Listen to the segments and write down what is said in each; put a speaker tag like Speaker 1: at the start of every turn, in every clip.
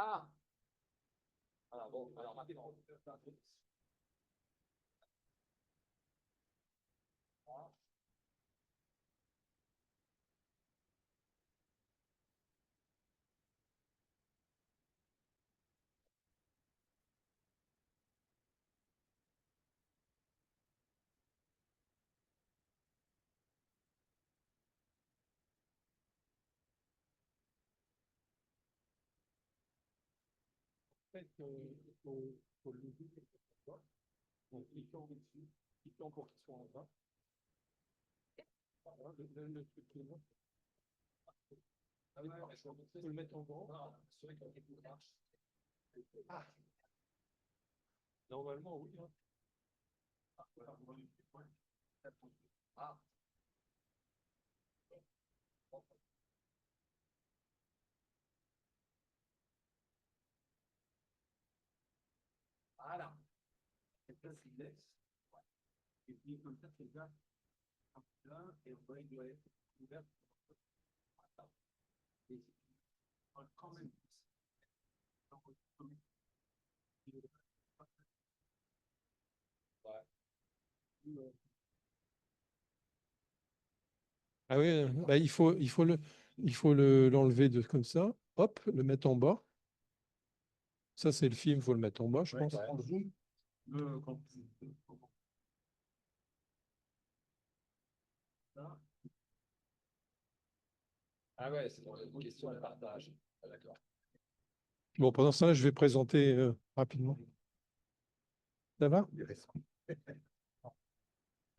Speaker 1: Ah, voilà, bon, alors maintenant, en fait, il faut lever quelque chose. Donc, cliquons dessus, cliquons pour qu'il soit en bas. Voilà, le truc qui est là. Ah oui, il faut le mettre en grand. Ah, normalement, oui. Hein. Ah, voilà. Et ça, c'est laisse. Et puis, comme ça, c'est là. Là, et après, il doit être ouvert. Et quand même. Ouais. Ah oui, bah, l'enlever comme ça. Hop, le mettre en bas. Ça, c'est le film, il faut le mettre en bas, je pense.
Speaker 2: En zoom, quand
Speaker 1: Ah ouais, c'est une question de partage. Ah, d'accord.
Speaker 3: Bon, pendant ce temps-là, je vais présenter rapidement. Ça va?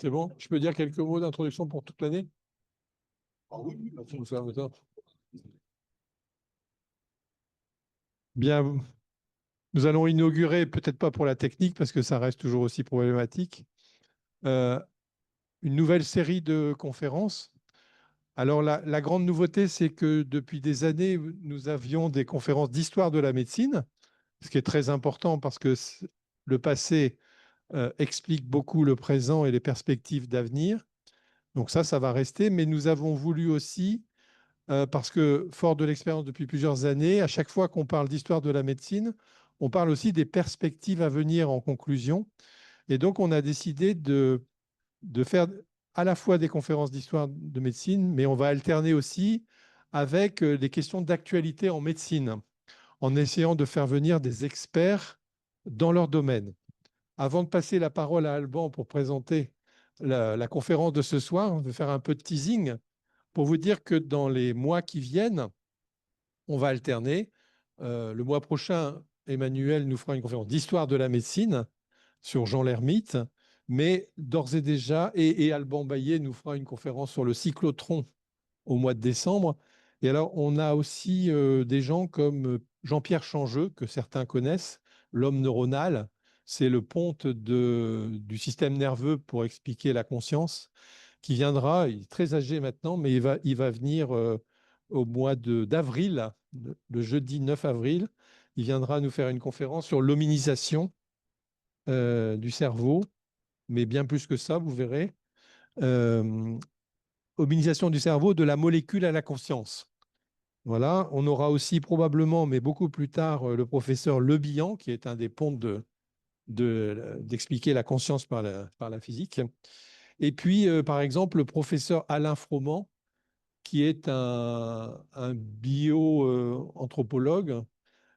Speaker 3: C'est bon? Je peux dire quelques mots d'introduction pour toute l'année?
Speaker 2: Ah oui,
Speaker 3: Bien, nous allons inaugurer, peut-être pas pour la technique, parce que ça reste toujours aussi problématique, euh, une nouvelle série de conférences. Alors, la grande nouveauté, c'est que depuis des années, nous avions des conférences d'histoire de la médecine, ce qui est très important parce que le passé explique beaucoup le présent et les perspectives d'avenir. Donc ça va rester, mais nous avons voulu aussi, parce que fort de l'expérience depuis plusieurs années, à chaque fois qu'on parle d'histoire de la médecine, on parle aussi des perspectives à venir en conclusion. Et donc, on a décidé de faire à la fois des conférences d'histoire de médecine, mais on va alterner aussi avec des questions d'actualité en médecine, en essayant de faire venir des experts dans leur domaine. Avant de passer la parole à Alban pour présenter la conférence de ce soir, on va faire un peu de teasing pour vous dire que dans les mois qui viennent, on va alterner. Le mois prochain, Emmanuel nous fera une conférence d'histoire de la médecine sur Jean Lhermitte, mais d'ores et déjà, et Alban Bayet nous fera une conférence sur le cyclotron au mois de décembre. Et alors, on a aussi des gens comme Jean-Pierre Changeux, que certains connaissent, l'homme neuronal. C'est le ponte du système nerveux pour expliquer la conscience, qui viendra, il est très âgé maintenant, mais il va venir au mois d'avril, le jeudi 9 avril. Il viendra nous faire une conférence sur l'hominisation du cerveau, mais bien plus que ça, vous verrez. Hominisation du cerveau de la molécule à la conscience. Voilà, on aura aussi probablement, mais beaucoup plus tard, le professeur Le Bihan, qui est un des pontes d'expliquer la conscience par la physique. Et puis, par exemple, le professeur Alain Froment, qui est un bio-anthropologue,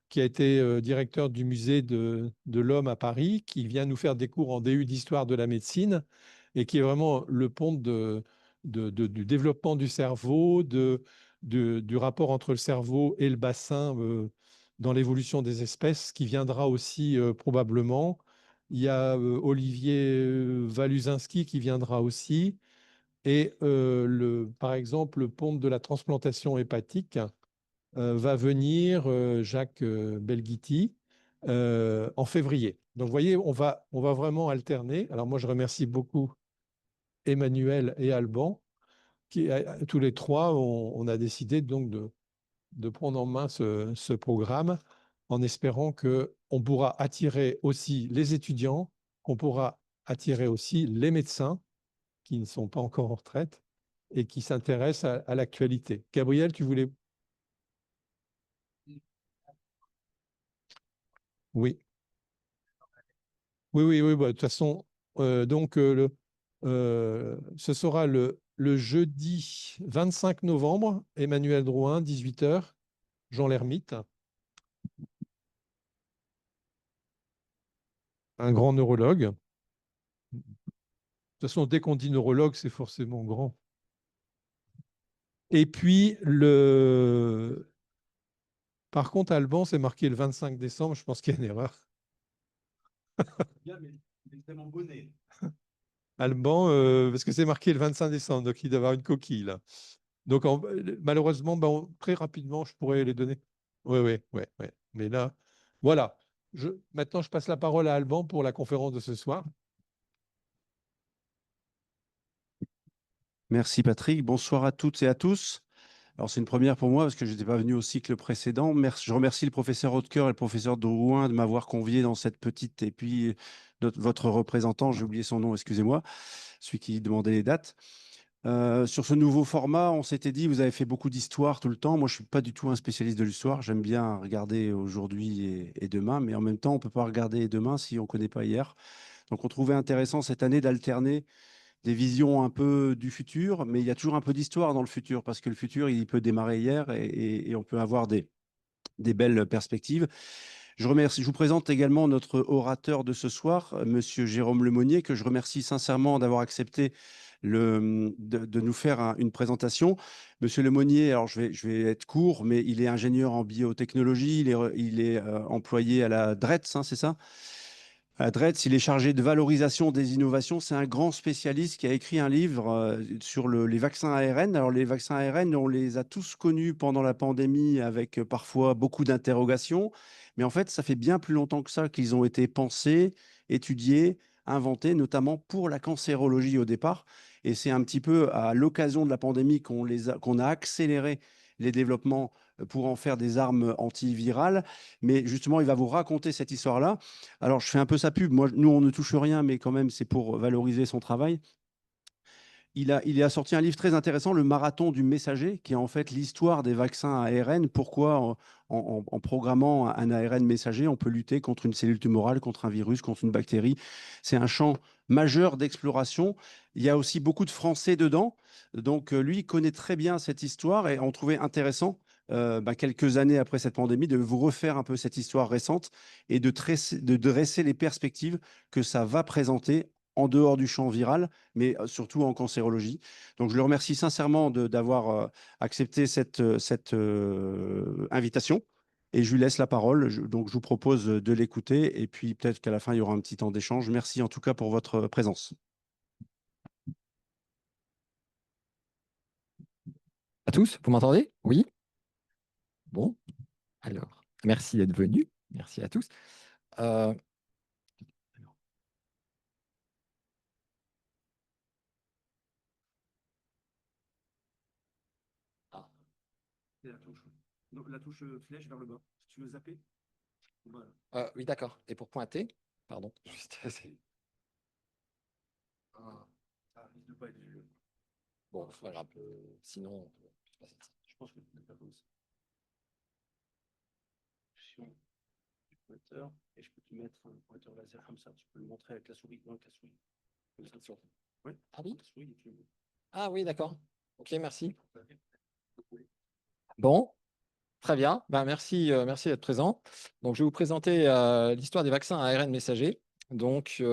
Speaker 3: qui a été directeur du musée de l'homme à Paris, qui vient nous faire des cours en DU d'histoire de la médecine et qui est vraiment le pont du développement du cerveau, du rapport entre le cerveau et le bassin dans l'évolution des espèces, qui viendra aussi probablement. Il y a Olivier Waluzinski qui viendra aussi. Et par exemple, le pont de la transplantation hépatique va venir Jacques Belghiti en février. Donc, vous voyez, on va vraiment alterner. Alors, moi, je remercie beaucoup Emmanuel et Alban, qui, tous les trois, on a décidé donc de prendre en main ce programme en espérant qu'on pourra attirer aussi les étudiants, qu'on pourra attirer aussi les médecins qui ne sont pas encore en retraite et qui s'intéressent à l'actualité. Gabriel, tu voulais Oui. Oui, oui, oui. Bah, de toute façon, ce sera le jeudi 25 novembre, Emmanuel Drouin, 18 h, Jean Lhermitte, un grand neurologue. De toute façon, dès qu'on dit neurologue, c'est forcément grand. Et puis, par contre, Alban, c'est marqué le 25 décembre. Je pense qu'il y a une erreur.
Speaker 2: Bien, mais il est tellement bonnet.
Speaker 3: Alban, parce que c'est marqué le 25 décembre, donc il doit avoir une coquille là. Donc malheureusement, très rapidement, je pourrais les donner. Oui, oui, oui, oui. Mais là, voilà. Maintenant, je passe la parole à Alban pour la conférence de ce soir.
Speaker 4: Merci Patrick. Bonsoir à toutes et à tous. Alors c'est une première pour moi parce que je n'étais pas venu au cycle précédent. Je remercie le professeur Hautecoeur et le professeur Drouin de m'avoir convié dans cette petite, et puis votre représentant, j'ai oublié son nom, excusez-moi, celui qui demandait les dates. Sur ce nouveau format, on s'était dit, vous avez fait beaucoup d'histoire tout le temps. Moi, je suis pas du tout un spécialiste de l'histoire. J'aime bien regarder aujourd'hui et demain, mais en même temps, on peut pas regarder demain si on connaît pas hier. Donc, on trouvait intéressant cette année d'alterner des visions un peu du futur, mais il y a toujours un peu d'histoire dans le futur, parce que le futur, il peut démarrer hier et on peut avoir des belles perspectives. Je vous présente également notre orateur de ce soir, Monsieur Jérôme Lemonnier, que je remercie sincèrement d'avoir accepté de nous faire une présentation. Monsieur Lemonnier, alors je vais être court, mais il est ingénieur en biotechnologie, il est employé à la DRETS, hein, c'est ça? À DRETS, il est chargé de valorisation des innovations. C'est un grand spécialiste qui a écrit un livre sur les vaccins ARN. Alors, les vaccins ARN, on les a tous connus pendant la pandémie avec parfois beaucoup d'interrogations. Mais en fait, ça fait bien plus longtemps que ça qu'ils ont été pensés, étudiés, inventés, notamment pour la cancérologie au départ. Et c'est un petit peu à l'occasion de la pandémie qu'on a accéléré les développements pour en faire des armes antivirales. Mais justement, il va vous raconter cette histoire-là. Alors, je fais un peu sa pub. Moi, nous, on ne touche rien, mais quand même, c'est pour valoriser son travail. Il a sorti un livre très intéressant, Le Marathon du Messager, qui est en fait l'histoire des vaccins ARN. Pourquoi, en programmant un ARN messager, on peut lutter contre une cellule tumorale, contre un virus, contre une bactérie. C'est un champ majeur d'exploration. Il y a aussi beaucoup de Français dedans. Donc, lui, il connaît très bien cette histoire et on trouvait intéressant, quelques années après cette pandémie, de vous refaire un peu cette histoire récente et de dresser les perspectives que ça va présenter en dehors du champ viral, mais surtout en cancérologie. Donc, je le remercie sincèrement d'avoir accepté cette invitation et je lui laisse la parole. Donc, je vous propose de l'écouter et puis peut-être qu'à la fin, il y aura un petit temps d'échange. Merci en tout cas pour votre présence.
Speaker 5: À tous, vous m'entendez? Oui? Bon, alors, merci d'être venu. Merci à tous. Euh,
Speaker 1: C'est la touche. Donc la touche flèche vers le bas. Si tu veux zapper. Voilà.
Speaker 5: oui, d'accord. Et pour pointer, pardon, juste
Speaker 1: Ça risque de pas être vieux.
Speaker 5: bon, c'est pas grave. Sinon,
Speaker 1: Je pense que tu peux faire comme ça. Option du pointeur. Et je peux te mettre un pointeur laser comme ça. Tu peux le montrer avec la souris. Non, avec la souris. Comme ça, sur. Oui.
Speaker 5: Ah oui?
Speaker 1: La souris, et tu le.
Speaker 5: Ah oui, d'accord. Ok, merci. Bon, très bien. Ben, merci, merci d'être présent. Donc, je vais vous présenter l'histoire des vaccins à ARN messager. Donc, il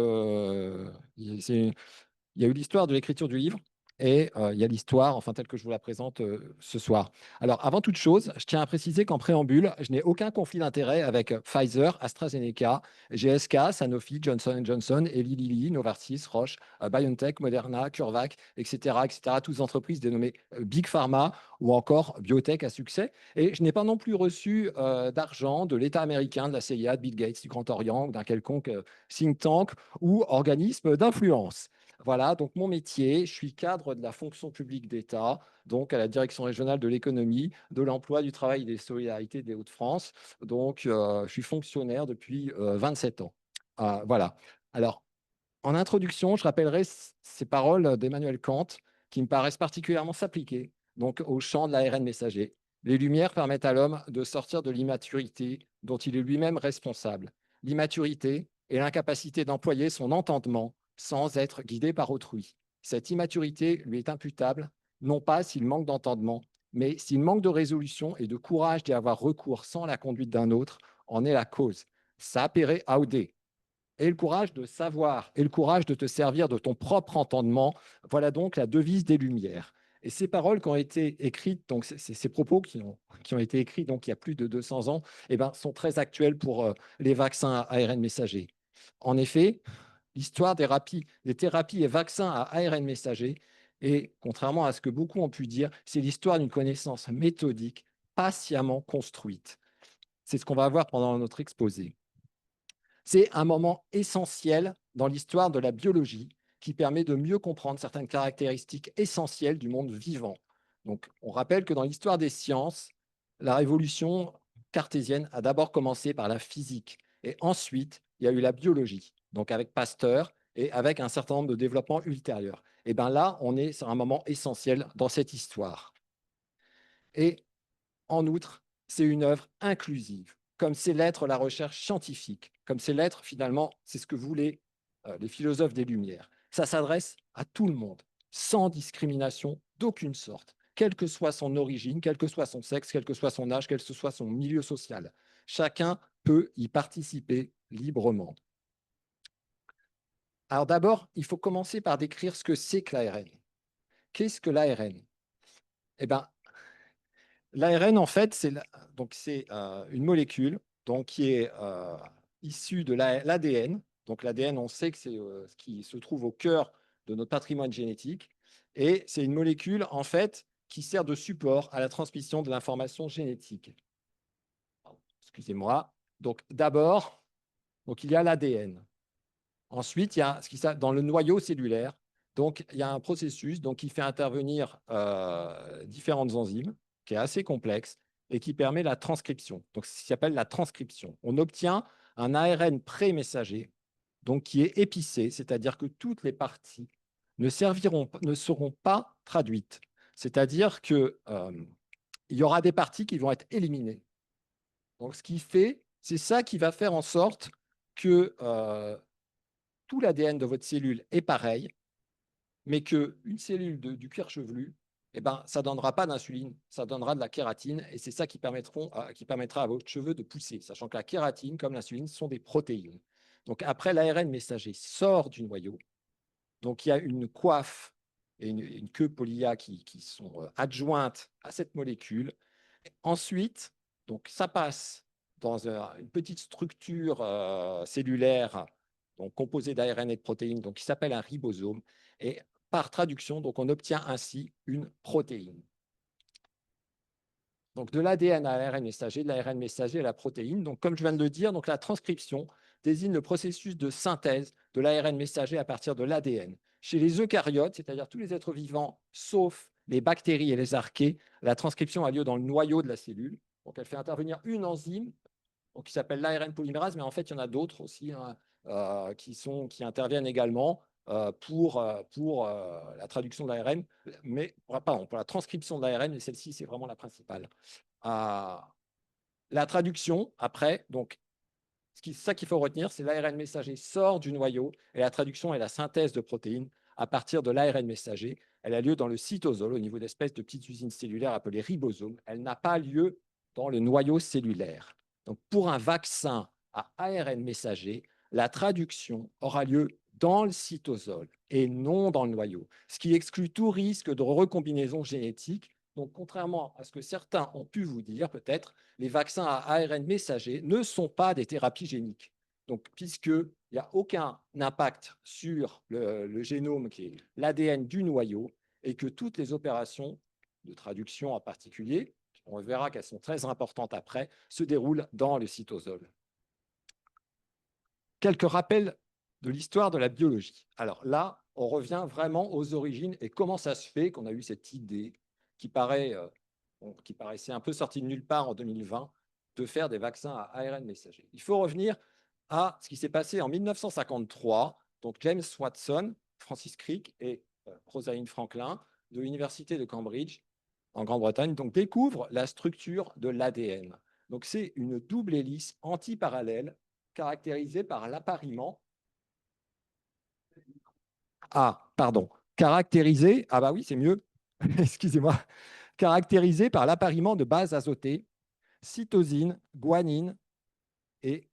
Speaker 5: y a eu l'histoire de l'écriture du livre et il y a l'histoire, enfin, telle que je vous la présente ce soir. Alors, avant toute chose, je tiens à préciser qu'en préambule, je n'ai aucun conflit d'intérêt avec Pfizer, AstraZeneca, GSK, Sanofi, Johnson Johnson, Eli Lilly, Novartis, Roche, BioNTech, Moderna, CureVac, etc., etc., toutes les entreprises dénommées Big Pharma ou encore biotech à succès. Et je n'ai pas non plus reçu d'argent de l'État américain, de la CIA, de Bill Gates, du Grand Orient ou d'un quelconque think tank ou organisme d'influence. Voilà, donc mon métier, je suis cadre de la fonction publique d'État, donc à la direction régionale de l'économie, de l'emploi, du travail et des solidarités des Hauts-de-France. Donc, je suis fonctionnaire depuis 27 ans. Voilà. Alors, en introduction, je rappellerai ces paroles d'Emmanuel Kant qui me paraissent particulièrement s'appliquer donc au champ de l'ARN messager. Les lumières permettent à l'homme de sortir de l'immaturité dont il est lui-même responsable. l'immaturité et l'incapacité d'employer son entendement sans être guidé par autrui. Cette immaturité lui est imputable, non pas s'il manque d'entendement, mais s'il manque de résolution et de courage d'y avoir recours sans la conduite d'un autre, en est la cause. Sapere aude. Et le courage de savoir, et le courage de te servir de ton propre entendement, voilà donc la devise des Lumières. Et ces paroles qui ont été écrites, donc ces propos qui ont été écrits donc il y a plus de 200 ans, eh ben, sont très actuels pour les vaccins à ARN messager. En effet, l'histoire des thérapies et vaccins à ARN messager, et contrairement à ce que beaucoup ont pu dire, c'est l'histoire d'une connaissance méthodique patiemment construite. C'est ce qu'on va voir pendant notre exposé. C'est un moment essentiel dans l'histoire de la biologie qui permet de mieux comprendre certaines caractéristiques essentielles du monde vivant. Donc, on rappelle que dans l'histoire des sciences, la révolution cartésienne a d'abord commencé par la physique et ensuite, il y a eu la biologie, donc avec Pasteur et avec un certain nombre de développements ultérieurs. Et bien là, on est sur un moment essentiel dans cette histoire. Et en outre, c'est une œuvre inclusive, comme c'est l'être la recherche scientifique, comme c'est l'être finalement, c'est ce que voulaient les philosophes des Lumières. Ça s'adresse à tout le monde, sans discrimination d'aucune sorte, quelle que soit son origine, quel que soit son sexe, quel que soit son âge, quel que soit son milieu social. Chacun peut y participer librement. Alors d'abord, il faut commencer par décrire ce que c'est que l'ARN. Qu'est-ce que l'ARN? Eh bien, l'ARN, en fait, c'est une molécule donc, qui est issue de l'ADN. Donc l'ADN, on sait que c'est ce qui se trouve au cœur de notre patrimoine génétique. Et c'est une molécule, en fait, qui sert de support à la transmission de l'information génétique. Excusez-moi. Donc d'abord, il y a l'ADN. Ensuite, il y a dans le noyau cellulaire, donc, il y a un processus qui fait intervenir différentes enzymes, qui est assez complexe et qui permet la transcription. Donc, ce qui s'appelle la transcription. On obtient un ARN pré-messager, donc qui est épicé, c'est-à-dire que toutes les parties ne seront pas traduites. C'est-à-dire qu'il y aura des parties qui vont être éliminées. Donc, c'est ça qui va faire en sorte que tout l'ADN de votre cellule est pareil, mais qu'une cellule du cuir chevelu, eh ben, ça ne donnera pas d'insuline, ça donnera de la kératine, et c'est ça qui permettra à votre cheveu de pousser, sachant que la kératine, comme l'insuline, sont des protéines. Donc après, l'ARN messager sort du noyau, donc il y a une coiffe et une queue poly-A qui sont adjointes à cette molécule. Ensuite, donc ça passe dans une petite structure cellulaire donc composée d'ARN et de protéines, donc qui s'appelle un ribosome, et par traduction, donc on obtient ainsi une protéine. Donc de l'ADN à l'ARN messager, de l'ARN messager à la protéine. Donc comme je viens de le dire, donc la transcription désigne le processus de synthèse de l'ARN messager à partir de l'ADN. Chez les eucaryotes, c'est-à-dire tous les êtres vivants, sauf les bactéries et les archées, la transcription a lieu dans le noyau de la cellule. Donc elle fait intervenir une enzyme qui s'appelle l'ARN polymérase, mais en fait, il y en a d'autres aussi qui interviennent également pour la traduction de l'ARN, mais pardon, pour la transcription de l'ARN, mais celle-ci, c'est vraiment la principale. La traduction, après, donc, ça qu'il faut retenir, c'est l'ARN messager sort du noyau et la traduction est la synthèse de protéines à partir de l'ARN messager. Elle a lieu dans le cytosol, au niveau d'espèces de petites usines cellulaires appelées ribosomes. Elle n'a pas lieu dans le noyau cellulaire. Donc, pour un vaccin à ARN messager, la traduction aura lieu dans le cytosol et non dans le noyau, ce qui exclut tout risque de recombinaison génétique. Donc, contrairement à ce que certains ont pu vous dire, peut-être, les vaccins à ARN messager ne sont pas des thérapies géniques. Donc, puisqu'il n'y a aucun impact sur le génome qui est l'ADN du noyau et que toutes les opérations de traduction en particulier, on verra qu'elles sont très importantes après, se déroulent dans le cytosol. Quelques rappels de l'histoire de la biologie. Alors là, on revient vraiment aux origines et comment ça se fait qu'on a eu cette idée qui paraissait un peu sortie de nulle part en 2020 de faire des vaccins à ARN messager. Il faut revenir à ce qui s'est passé en 1953. Donc James Watson, Francis Crick et Rosalind Franklin de l'université de Cambridge en Grande-Bretagne découvrent la structure de l'ADN. Donc c'est une double hélice antiparallèle caractérisé par l'appariement. Ah, pardon. Caractérisé, ah bah oui, c'est mieux. Excusez-moi. Caractérisé par l'appariement de bases azotées, cytosine, guanine et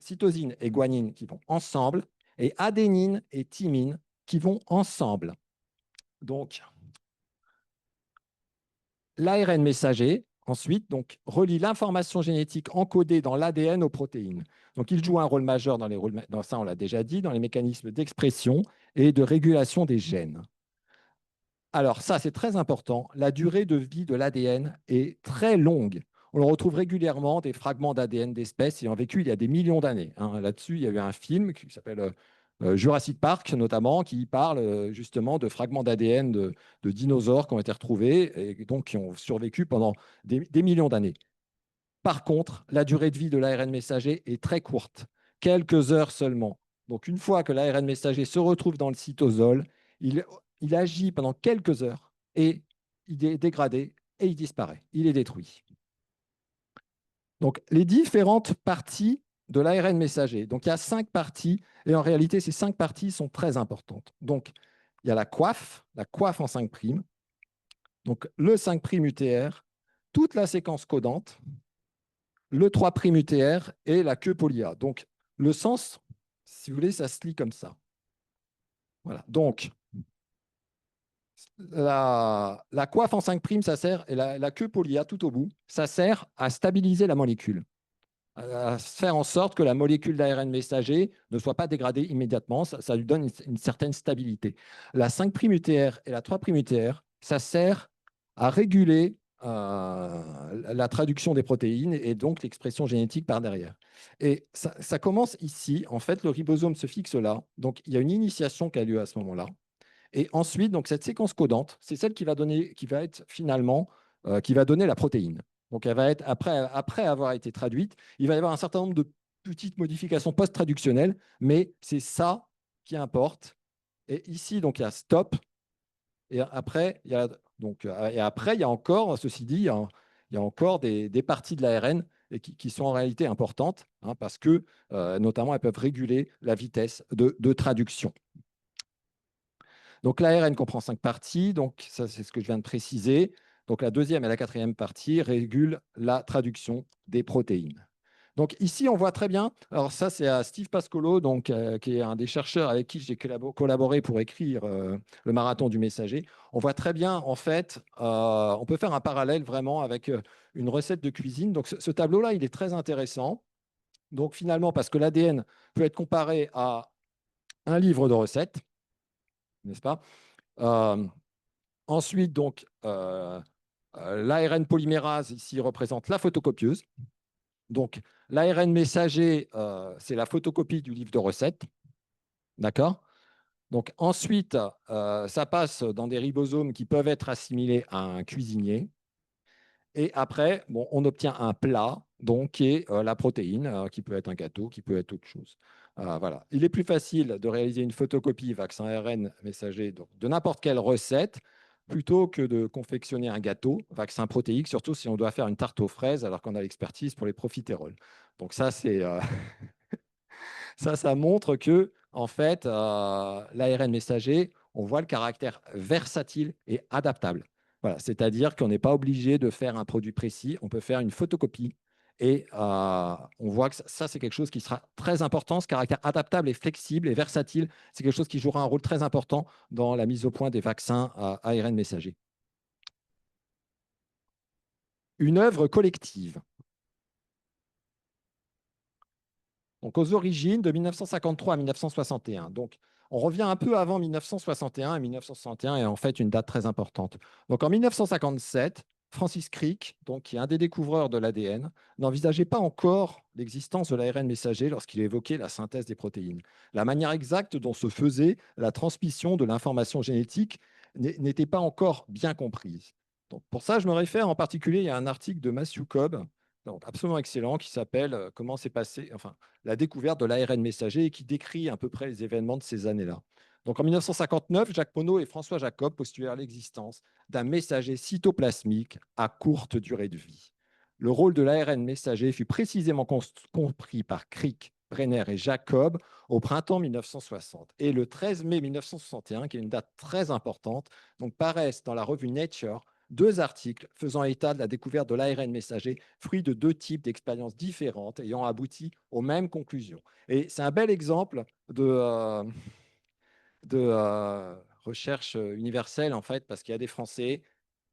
Speaker 5: guanine qui vont ensemble, et adénine et thymine qui vont ensemble. Donc, l'ARN messager, ensuite, donc, relie l'information génétique encodée dans l'ADN aux protéines. Donc, il joue un rôle majeur dans ça, on l'a déjà dit, dans les mécanismes d'expression et de régulation des gènes. Alors, ça, c'est très important. La durée de vie de l'ADN est très longue. On le retrouve régulièrement, des fragments d'ADN d'espèces ayant vécu il y a des millions d'années. Là-dessus, il y a eu un film qui s'appelle Jurassic Park, notamment, qui parle justement de fragments d'ADN de dinosaures qui ont été retrouvés et donc qui ont survécu pendant des millions d'années. Par contre, la durée de vie de l'ARN messager est très courte, quelques heures seulement. Donc, une fois que l'ARN messager se retrouve dans le cytosol, il agit pendant quelques heures et il est dégradé et il disparaît, il est détruit. Donc, les différentes parties de l'ARN messager. Donc, il y a 5 parties et en réalité, ces 5 parties sont très importantes. Donc, il y a la coiffe en 5', donc le 5' UTR, toute la séquence codante, le 3' UTR et la queue poly-A. Donc, le sens, si vous voulez, ça se lit comme ça. Voilà. Donc, la coiffe en 5', ça sert, et la queue poly-A tout au bout, ça sert à stabiliser la molécule, à faire en sorte que la molécule d'ARN messager ne soit pas dégradée immédiatement. Ça lui donne une certaine stabilité. La 5' UTR et la 3' UTR, ça sert à réguler la traduction des protéines et donc l'expression génétique par derrière. Et ça commence ici. En fait, le ribosome se fixe là. Donc, il y a une initiation qui a lieu à ce moment-là. Et ensuite, donc, cette séquence codante, c'est celle qui va être finalement, qui va donner la protéine. Donc, elle va être, après avoir été traduite, il va y avoir un certain nombre de petites modifications post-traductionnelles, mais c'est ça qui importe. Et ici, donc, il y a stop. Et après, il y a encore, ceci dit, il y a encore des parties de l'ARN qui sont en réalité importantes, parce que, notamment, elles peuvent réguler la vitesse de traduction. Donc, l'ARN comprend 5 parties. Donc, ça, c'est ce que je viens de préciser. Donc, la deuxième et la quatrième partie régulent la traduction des protéines. Donc, ici, on voit très bien. Alors, ça, c'est à Steve Pascolo, donc, qui est un des chercheurs avec qui j'ai collaboré pour écrire le marathon du messager. On voit très bien, en fait, on peut faire un parallèle vraiment avec une recette de cuisine. Donc, ce tableau-là, il est très intéressant. Donc, finalement, parce que l'ADN peut être comparé à un livre de recettes, n'est-ce pas? Ensuite, donc, l'ARN polymérase, ici, représente la photocopieuse. Donc, l'ARN messager, c'est la photocopie du livre de recettes. D'accord? Donc, ensuite, ça passe dans des ribosomes qui peuvent être assimilés à un cuisinier. Et après, bon, on obtient un plat, donc, qui est la protéine, qui peut être un gâteau, qui peut être autre chose. Voilà. Il est plus facile de réaliser une photocopie vaccin ARN messager donc, de n'importe quelle recette plutôt que de confectionner un gâteau vaccin protéique, surtout si on doit faire une tarte aux fraises alors qu'on a l'expertise pour les profiteroles. Donc ça, c'est ça montre que en fait, l'ARN messager, on voit le caractère versatile et adaptable. Voilà, c'est-à-dire qu'on n'est pas obligé de faire un produit précis, on peut faire une photocopie. Et on voit que ça, c'est quelque chose qui sera très important. Ce caractère adaptable et flexible et versatile, c'est quelque chose qui jouera un rôle très important dans la mise au point des vaccins à ARN messager. Une œuvre collective. Donc, aux origines, de 1953 à 1961. Donc, on revient un peu avant 1961, et 1961 est en fait une date très importante. Donc, en 1957, Francis Crick, donc, qui est un des découvreurs de l'ADN, n'envisageait pas encore l'existence de l'ARN messager lorsqu'il évoquait la synthèse des protéines. La manière exacte dont se faisait la transmission de l'information génétique n'était pas encore bien comprise. Donc, pour ça, je me réfère en particulier à un article de Matthew Cobb, donc absolument excellent, qui s'appelle Comment s'est passé, enfin, la découverte de l'ARN messager et qui décrit à peu près les événements de ces années-là. Donc en 1959, Jacques Monod et François Jacob postulèrent l'existence d'un messager cytoplasmique à courte durée de vie. Le rôle de l'ARN messager fut précisément compris par Crick Brenner et Jacob au printemps 1960. Et le 13 mai 1961, qui est une date très importante, donc paraissent dans la revue Nature 2 articles faisant état de la découverte de l'ARN messager, fruit de 2 types d'expériences différentes ayant abouti aux mêmes conclusions. Et c'est un bel exemple de recherche universelle, en fait, parce qu'il y a des Français,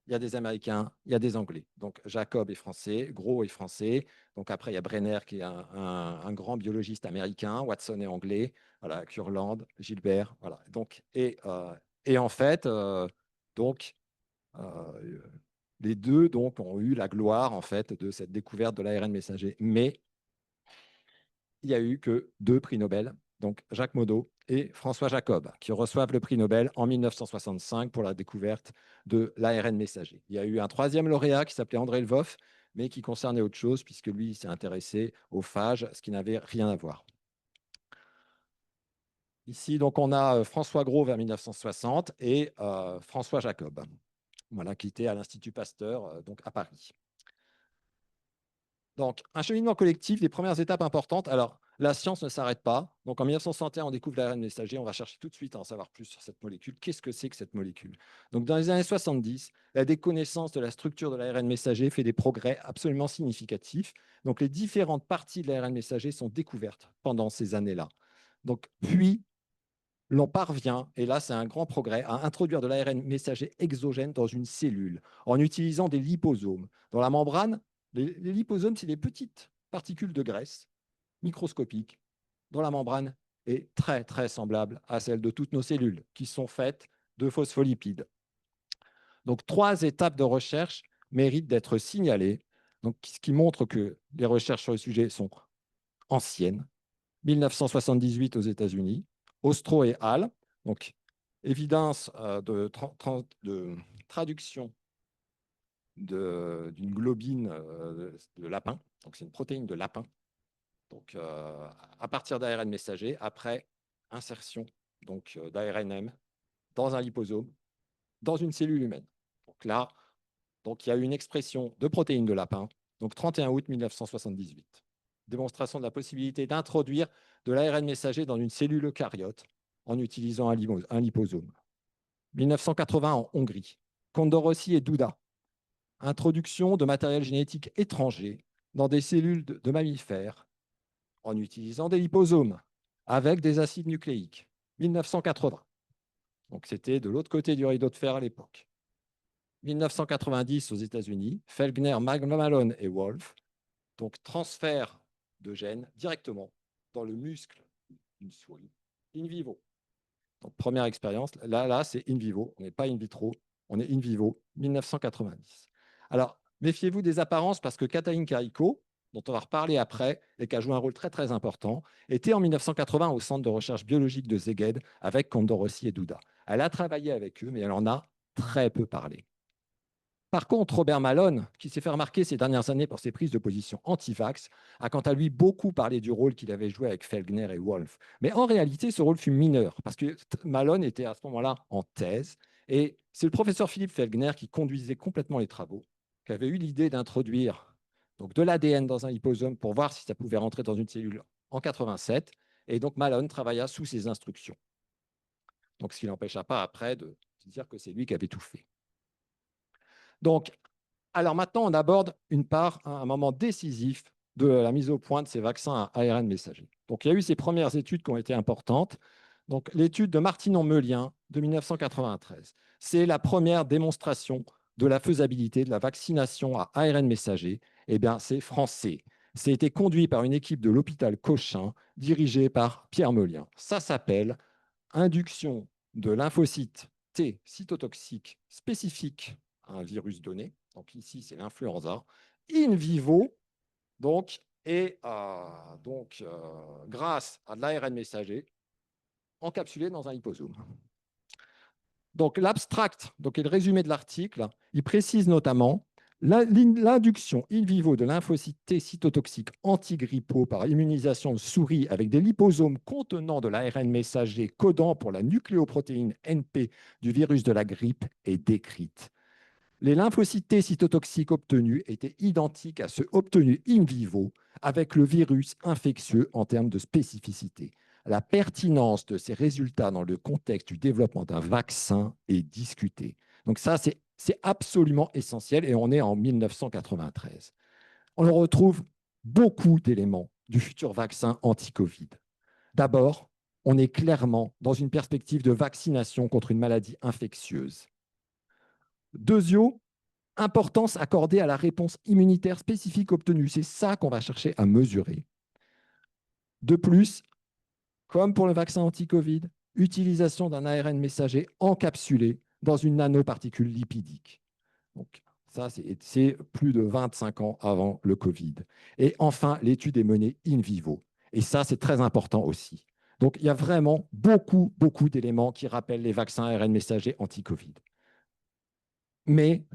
Speaker 5: il y a des Américains, il y a des Anglais. Donc Jacob est français, Gros est français. Donc après, il y a Brenner qui est un grand biologiste américain, Watson est anglais, voilà, Kurland, Gilbert, voilà. Donc, et en fait, donc, euh, les deux donc, ont eu la gloire en fait, de cette découverte de l'ARN messager. Mais il n'y a eu que 2 prix Nobel, donc Jacques Monod et François Jacob, qui reçoivent le prix Nobel en 1965 pour la découverte de l'ARN messager. Il y a eu un 3e lauréat qui s'appelait André Lvoff, mais qui concernait autre chose, puisque lui il s'est intéressé aux phages, ce qui n'avait rien à voir. Ici, donc, on a François Gros vers 1960 et François Jacob, voilà, qui était à l'Institut Pasteur, donc à Paris. Donc, un cheminement collectif, des premières étapes importantes. Alors, la science ne s'arrête pas. Donc, en 1961, on découvre l'ARN messager. On va chercher tout de suite à en savoir plus sur cette molécule. Qu'est-ce que c'est que cette molécule? Donc, dans les années 70, la déconnaissance de la structure de l'ARN messager fait des progrès absolument significatifs. Donc, les différentes parties de l'ARN messager sont découvertes pendant ces années-là. Donc, puis, l'on parvient, et là c'est un grand progrès, à introduire de l'ARN messager exogène dans une cellule en utilisant des liposomes. Dans la membrane, les liposomes, c'est des petites particules de graisse microscopiques dont la membrane est très très semblable à celle de toutes nos cellules, qui sont faites de phospholipides. Donc 3 étapes de recherche méritent d'être signalées, donc, ce qui montre que les recherches sur le sujet sont anciennes. 1978 aux États-Unis, Ostro et Hall, donc évidence de traduction d'une globine de lapin, donc c'est une protéine de lapin, donc à partir d'ARN messager, après insertion donc d'ARNM dans un liposome, dans une cellule humaine. Donc là, donc il y a eu une expression de protéines de lapin, donc 31 août 1978. Démonstration de la possibilité d'introduire de l'ARN messager dans une cellule eucaryote en utilisant un liposome. 1980 en Hongrie, Condorossi et Duda. Introduction de matériel génétique étranger dans des cellules de mammifères en utilisant des liposomes avec des acides nucléiques. 1980. Donc c'était de l'autre côté du rideau de fer à l'époque. 1990 aux États-Unis, Felgner, Malone et Wolf, donc transfert de gènes directement dans le muscle d'une souris in vivo. Donc, première expérience, là c'est in vivo, on n'est pas in vitro, on est in vivo, 1990. Alors, méfiez-vous des apparences parce que Katalin Karikó, dont on va reparler après, et qui a joué un rôle très très important, était en 1980 au centre de recherche biologique de Szeged avec Condorossi et Duda. Elle a travaillé avec eux, mais elle en a très peu parlé. Par contre, Robert Malone, qui s'est fait remarquer ces dernières années pour ses prises de position anti-vax, a quant à lui beaucoup parlé du rôle qu'il avait joué avec Felgner et Wolf. Mais en réalité, ce rôle fut mineur, parce que Malone était à ce moment-là en thèse, et c'est le professeur Philippe Felgner qui conduisait complètement les travaux, qui avait eu l'idée d'introduire donc de l'ADN dans un liposome pour voir si ça pouvait rentrer dans une cellule en 87, et donc Malone travailla sous ses instructions. Donc, ce qui n'empêcha pas après de dire que c'est lui qui avait tout fait. Donc, alors maintenant, on aborde un moment décisif de la mise au point de ces vaccins à ARN messager. Donc, il y a eu ces premières études qui ont été importantes. Donc, l'étude de Martinon-Meulien de 1993, c'est la première démonstration de la faisabilité de la vaccination à ARN messager. Eh bien, c'est français. C'était conduit par une équipe de l'hôpital Cochin, dirigée par Pierre Meulien. Ça s'appelle induction de lymphocytes T cytotoxiques spécifiques à un virus donné. Donc ici, c'est l'influenza, in vivo, donc, et grâce à de l'ARN messager encapsulé dans un liposome. Donc l'abstract, donc et le résumé de l'article, il précise notamment l'induction in vivo de lymphocytes T cytotoxiques antigrippaux par immunisation de souris avec des liposomes contenant de l'ARN messager codant pour la nucléoprotéine NP du virus de la grippe est décrite. Les lymphocytes T cytotoxiques obtenus étaient identiques à ceux obtenus in vivo avec le virus infectieux en termes de spécificité. La pertinence de ces résultats dans le contexte du développement d'un vaccin est discutée. Donc ça, c'est absolument essentiel et on est en 1993. On retrouve beaucoup d'éléments du futur vaccin anti-Covid. D'abord, on est clairement dans une perspective de vaccination contre une maladie infectieuse. Deuxièmement, importance accordée à la réponse immunitaire spécifique obtenue. C'est ça qu'on va chercher à mesurer. De plus, comme pour le vaccin anti-Covid, utilisation d'un ARN messager encapsulé dans une nanoparticule lipidique. Donc, ça, c'est plus de 25 ans avant le Covid. Et enfin, l'étude est menée in vivo. Et ça, c'est très important aussi. Donc, il y a vraiment beaucoup d'éléments qui rappellent les vaccins ARN messagers anti-Covid. Mais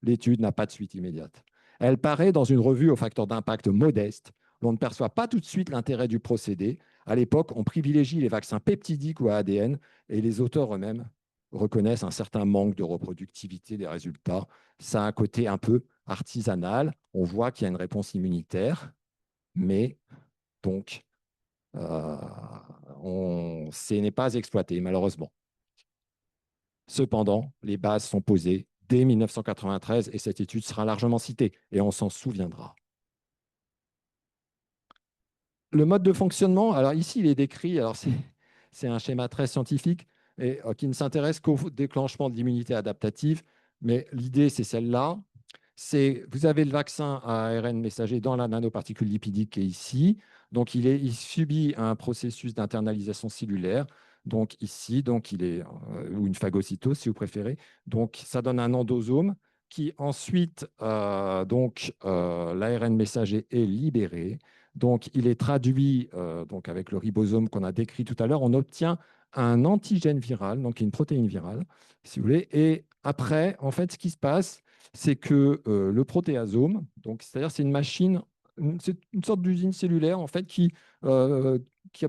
Speaker 5: l'étude n'a pas de suite immédiate. Elle paraît dans une revue au facteur d'impact modeste. On ne perçoit pas tout de suite l'intérêt du procédé. À l'époque, on privilégie les vaccins peptidiques ou à ADN et les auteurs eux-mêmes reconnaissent un certain manque de reproductivité des résultats. Ça a un côté un peu artisanal. On voit qu'il y a une réponse immunitaire, mais donc, ce n'est pas exploité, malheureusement. Cependant, les bases sont posées dès 1993 et cette étude sera largement citée et on s'en souviendra. Le mode de fonctionnement, alors ici, il est décrit, alors c'est un schéma très scientifique et qui ne s'intéresse qu'au déclenchement de l'immunité adaptative, mais l'idée, c'est celle-là. Vous avez le vaccin à ARN messager dans la nanoparticule lipidique qui est ici. Donc, il subit un processus d'internalisation cellulaire. Donc, ici, ou une phagocytose, si vous préférez. Donc, ça donne un endosome qui ensuite, l'ARN messager est libéré. Donc, il est traduit avec le ribosome qu'on a décrit tout à l'heure. On obtient un antigène viral, donc une protéine virale, si vous voulez. Et après, en fait, ce qui se passe, c'est que le protéasome, c'est-à-dire c'est une machine, c'est une sorte d'usine cellulaire en fait qui a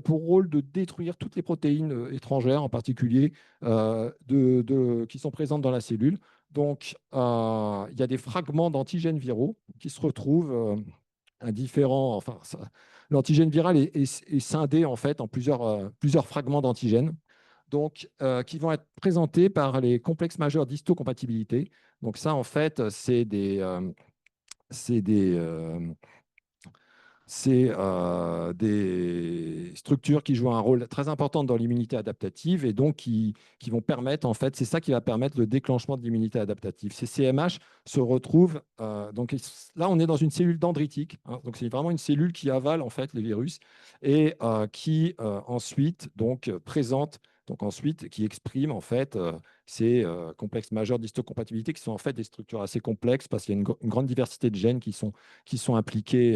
Speaker 5: pour rôle de détruire toutes les protéines étrangères, en particulier qui sont présentes dans la cellule. Donc, il y a des fragments d'antigènes viraux qui se retrouvent à différents. Enfin, l'antigène viral est scindé en fait en plusieurs fragments d'antigènes. Donc, qui vont être présentés par les complexes majeurs d'histocompatibilité. Donc ça, en fait, c'est des structures qui jouent un rôle très important dans l'immunité adaptative et donc qui vont permettre, en fait, c'est ça qui va permettre le déclenchement de l'immunité adaptative. Ces CMH se retrouvent, donc là, on est dans une cellule dendritique, hein, donc c'est vraiment une cellule qui avale, en fait, les virus et qui ensuite, qui exprime, en fait, ces complexes majeurs d'histocompatibilité qui sont en fait des structures assez complexes parce qu'il y a une grande diversité de gènes qui sont impliqués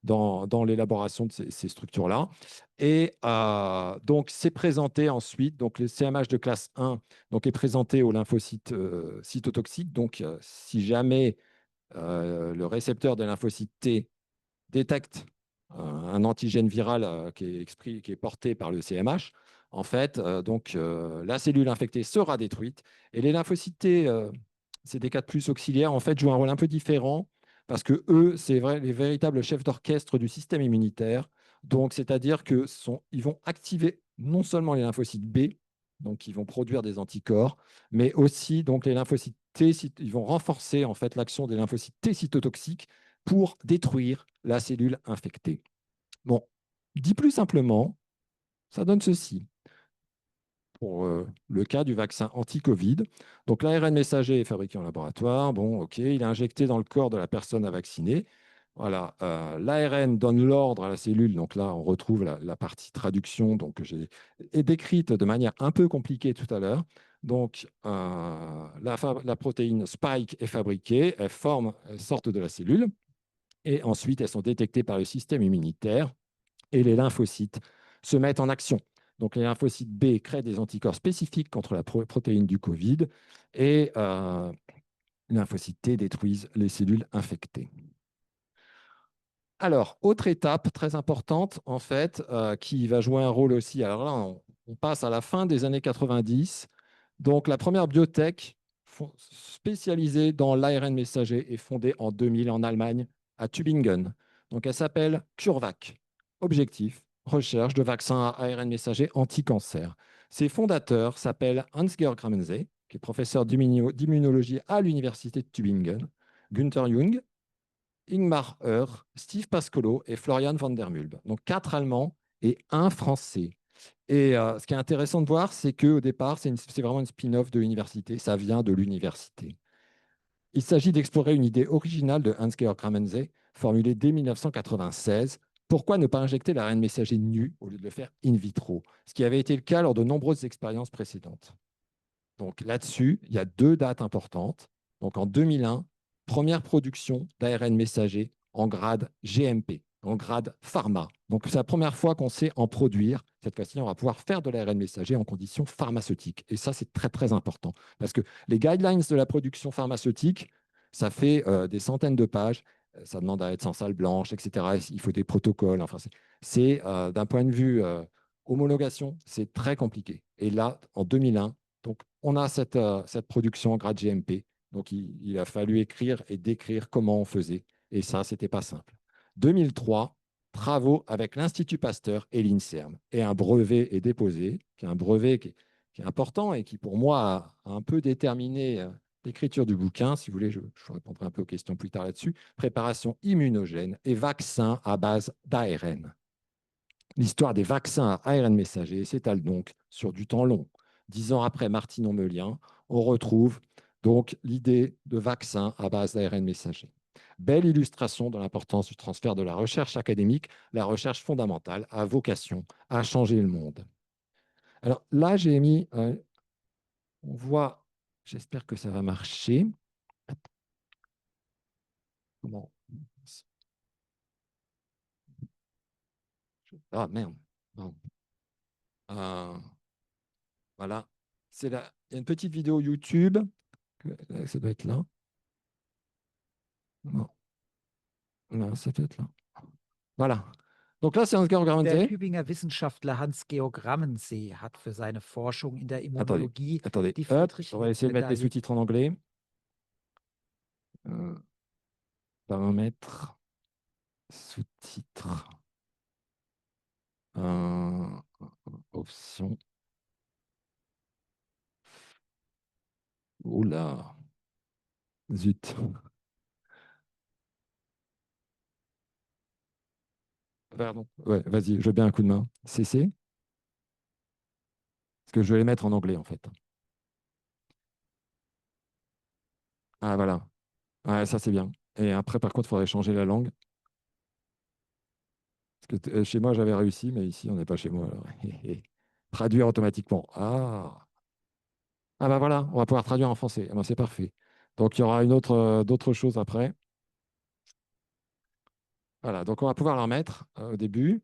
Speaker 5: dans l'élaboration de ces structures-là. Et donc, c'est présenté ensuite, donc le CMH de classe 1 est présenté aux lymphocytes cytotoxiques. Donc, si jamais le récepteur des lymphocytes T détecte un antigène viral qui est porté par le CMH, en fait, la cellule infectée sera détruite et les lymphocytes T, CD4+ auxiliaires, en fait, jouent un rôle un peu différent parce que eux, c'est les véritables chefs d'orchestre du système immunitaire. Donc, c'est-à-dire qu'ils vont activer non seulement les lymphocytes B, donc qui vont produire des anticorps, mais aussi donc les lymphocytes T, ils vont renforcer en fait l'action des lymphocytes T cytotoxiques pour détruire la cellule infectée. Bon, dit plus simplement, ça donne ceci. Pour le cas du vaccin anti-Covid. Donc, l'ARN messager est fabriqué en laboratoire. Bon, OK, il est injecté dans le corps de la personne à vacciner. Voilà, l'ARN donne l'ordre à la cellule. Donc là, on retrouve la partie traduction que j'ai décrite de manière un peu compliquée tout à l'heure. Donc, la protéine spike est fabriquée, elles sortent de la cellule et ensuite, elles sont détectées par le système immunitaire et les lymphocytes se mettent en action. Donc, les lymphocytes B créent des anticorps spécifiques contre la protéine du Covid et les lymphocytes T détruisent les cellules infectées. Alors, autre étape très importante, en fait, qui va jouer un rôle aussi. Alors là, on passe à la fin des années 90. Donc, la première biotech spécialisée dans l'ARN messager est fondée en 2000 en Allemagne, à Tübingen. Donc, elle s'appelle CureVac. Objectif, recherche de vaccins à ARN messager anti-cancer. Ses fondateurs s'appellent Hans-Georg Ramsay, qui est professeur d'immunologie à l'université de Tübingen, Günther Jung, Ingmar Heur, Steve Pascolo et Florian van der Mulb. Donc 4 Allemands et un Français. Et ce qui est intéressant de voir, c'est qu'au départ, c'est vraiment une spin-off de l'université. Ça vient de l'université. Il s'agit d'explorer une idée originale de Hans-Georg Ramsay, formulée dès 1996. Pourquoi ne pas injecter l'ARN messager nu au lieu de le faire in vitro? Ce qui avait été le cas lors de nombreuses expériences précédentes. Donc là-dessus, il y a 2 dates importantes. Donc en 2001, première production d'ARN messager en grade GMP, en grade pharma. Donc c'est la première fois qu'on sait en produire. Cette fois-ci, on va pouvoir faire de l'ARN messager en conditions pharmaceutiques. Et ça, c'est très, très important. Parce que les guidelines de la production pharmaceutique, ça fait des centaines de pages. Ça demande à être sans salle blanche, etc. Il faut des protocoles. Enfin, c'est d'un point de vue homologation, c'est très compliqué. Et là, en 2001, donc, on a cette production en grade GMP. Donc, il a fallu écrire et décrire comment on faisait. Et ça, ce n'était pas simple. 2003, travaux avec l'Institut Pasteur et l'INSERM. Et un brevet est déposé, qui est un brevet qui est important et qui, pour moi, a un peu déterminé l'écriture du bouquin. Si vous voulez, je répondrai un peu aux questions plus tard là-dessus. Préparation immunogène et vaccins à base d'ARN. L'histoire des vaccins à ARN messager s'étale donc sur du temps long. 10 ans après Martinon-Meulien, on retrouve donc l'idée de vaccins à base d'ARN messager. Belle illustration de l'importance du transfert de la recherche académique. La recherche fondamentale a vocation à changer le monde. Alors là, j'ai mis, on voit, j'espère que ça va marcher. Comment? Ah merde. Non. Voilà. Il y a une petite vidéo YouTube. Ça doit être là. Non. Non, ça doit être là. Voilà. Donc là, c'est Hans-Georg
Speaker 6: Der
Speaker 5: Ramsay.
Speaker 6: Tübinger Wissenschaftler Hans-Georg Rammensee hat für seine Forschung in der
Speaker 5: Attendez,
Speaker 6: Immunologie
Speaker 5: attendez.
Speaker 6: die
Speaker 5: Hop, on va essayer de mettre les
Speaker 6: Friedrich-List-Medaille.
Speaker 5: sous-titres en anglais. Paramètres, sous-titres, options. Oula, zut. Pardon. Ouais, vas-y, je veux bien un coup de main. CC. Parce que je vais les mettre en anglais, en fait. Ah, voilà. Ouais, ça, c'est bien. Et après, par contre, il faudrait changer la langue. Parce que chez moi, j'avais réussi, mais ici, on n'est pas chez moi. Alors. Traduire automatiquement. Ah. Ah, bah voilà, on va pouvoir traduire en français. Ah, ben, c'est parfait. Donc, il y aura d'autres choses après. Voilà, donc on va pouvoir la remettre au début.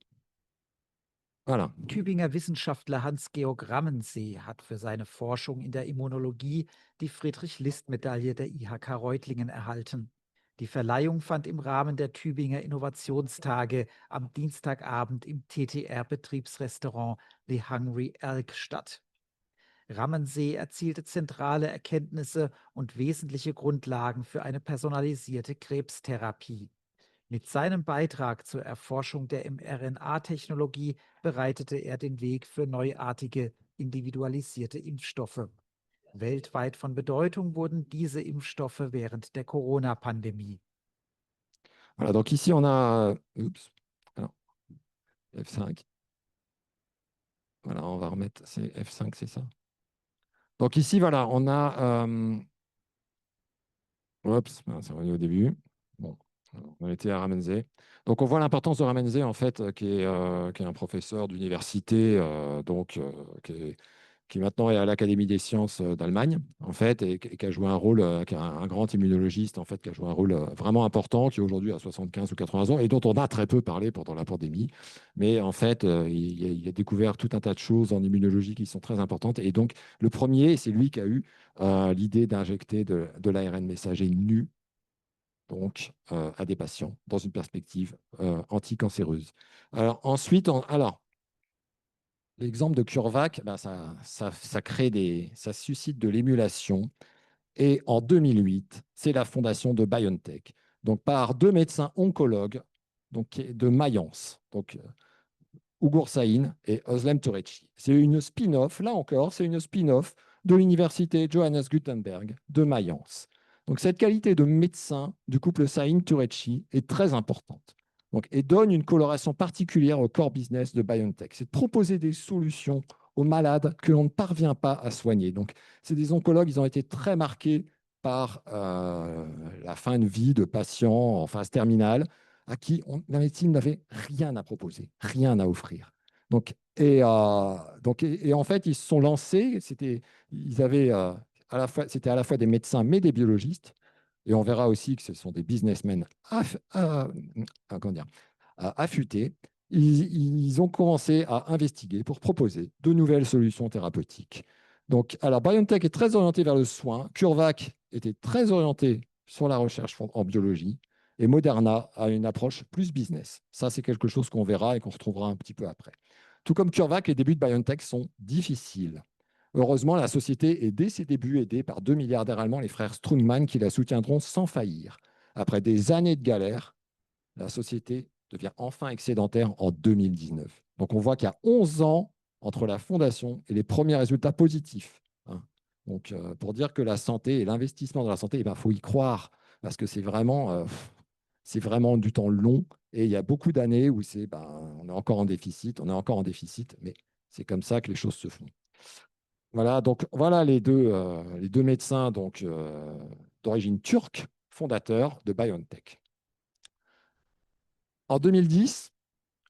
Speaker 5: Voilà.
Speaker 6: Tübinger Wissenschaftler Hans-Georg Rammensee hat für seine Forschung in der Immunologie die Friedrich-List-Medaille der IHK Reutlingen erhalten. Die Verleihung fand im Rahmen der Tübinger Innovationstage am Dienstagabend im TTR-Betriebsrestaurant The Hungry Elk statt. Rammensee erzielte zentrale Erkenntnisse und wesentliche Grundlagen für eine personalisierte Krebstherapie. Mit seinem Beitrag zur Erforschung der mRNA-Technologie bereitete er den Weg für neuartige, individualisierte Impfstoffe. Weltweit von Bedeutung wurden diese Impfstoffe während der Corona-Pandemie.
Speaker 5: Voilà, donc ici, on a. Oups. Alors, F5. Voilà, on va remettre. C'est F5, c'est ça. Donc ici, voilà, on a. Oups, c'est revenu au début. Bon, on était à Ramsay. Donc on voit l'importance de Ramsay, en fait, qui est un professeur d'université, qui maintenant est à l'Académie des sciences d'Allemagne, en fait, et qui a joué un rôle, qui est un grand immunologiste, en fait, qui a joué un rôle vraiment important, qui aujourd'hui a 75 ou 80 ans, et dont on a très peu parlé pendant la pandémie. Mais en fait, il a découvert tout un tas de choses en immunologie qui sont très importantes. Et donc, le premier, c'est lui qui a eu l'idée d'injecter de l'ARN messager nu, donc à des patients, dans une perspective anticancéreuse. Alors, ensuite, l'exemple de CureVac, ben ça suscite de l'émulation. Et en 2008, c'est la fondation de BioNTech, donc par deux médecins oncologues donc, de Mayence, donc Ugur Sahin et Özlem Türeci. C'est une spin-off, là encore, c'est une spin-off de l'université Johannes Gutenberg de Mayence. Donc cette qualité de médecin du couple Sahin-Türeci est très importante donc, et donne une coloration particulière au core business de BioNTech. C'est de proposer des solutions aux malades que l'on ne parvient pas à soigner. Donc c'est des oncologues, ils ont été très marqués par la fin de vie de patients en phase terminale à qui la médecine n'avait rien à proposer, rien à offrir. Donc, et en fait, ils se sont lancés, c'était à la fois des médecins, mais des biologistes, et on verra aussi que ce sont des businessmen affûtés. Ils ont commencé à investiguer pour proposer de nouvelles solutions thérapeutiques. Donc, alors, BioNTech est très orienté vers le soin, CureVac était très orienté sur la recherche en biologie, et Moderna a une approche plus business. Ça, c'est quelque chose qu'on verra et qu'on retrouvera un petit peu après. Tout comme CureVac, les débuts de BioNTech sont difficiles. Heureusement, la société est dès ses débuts aidée par deux milliardaires allemands, les frères Strungmann, qui la soutiendront sans faillir. Après des années de galère, la société devient enfin excédentaire en 2019. Donc on voit qu'il y a 11 ans entre la fondation et les premiers résultats positifs. Donc pour dire que la santé et l'investissement dans la santé, il faut y croire, parce que c'est vraiment du temps long et il y a beaucoup d'années où on est encore en déficit, mais c'est comme ça que les choses se font. Voilà, donc voilà les deux médecins d'origine turque, fondateurs de BioNTech. En 2010,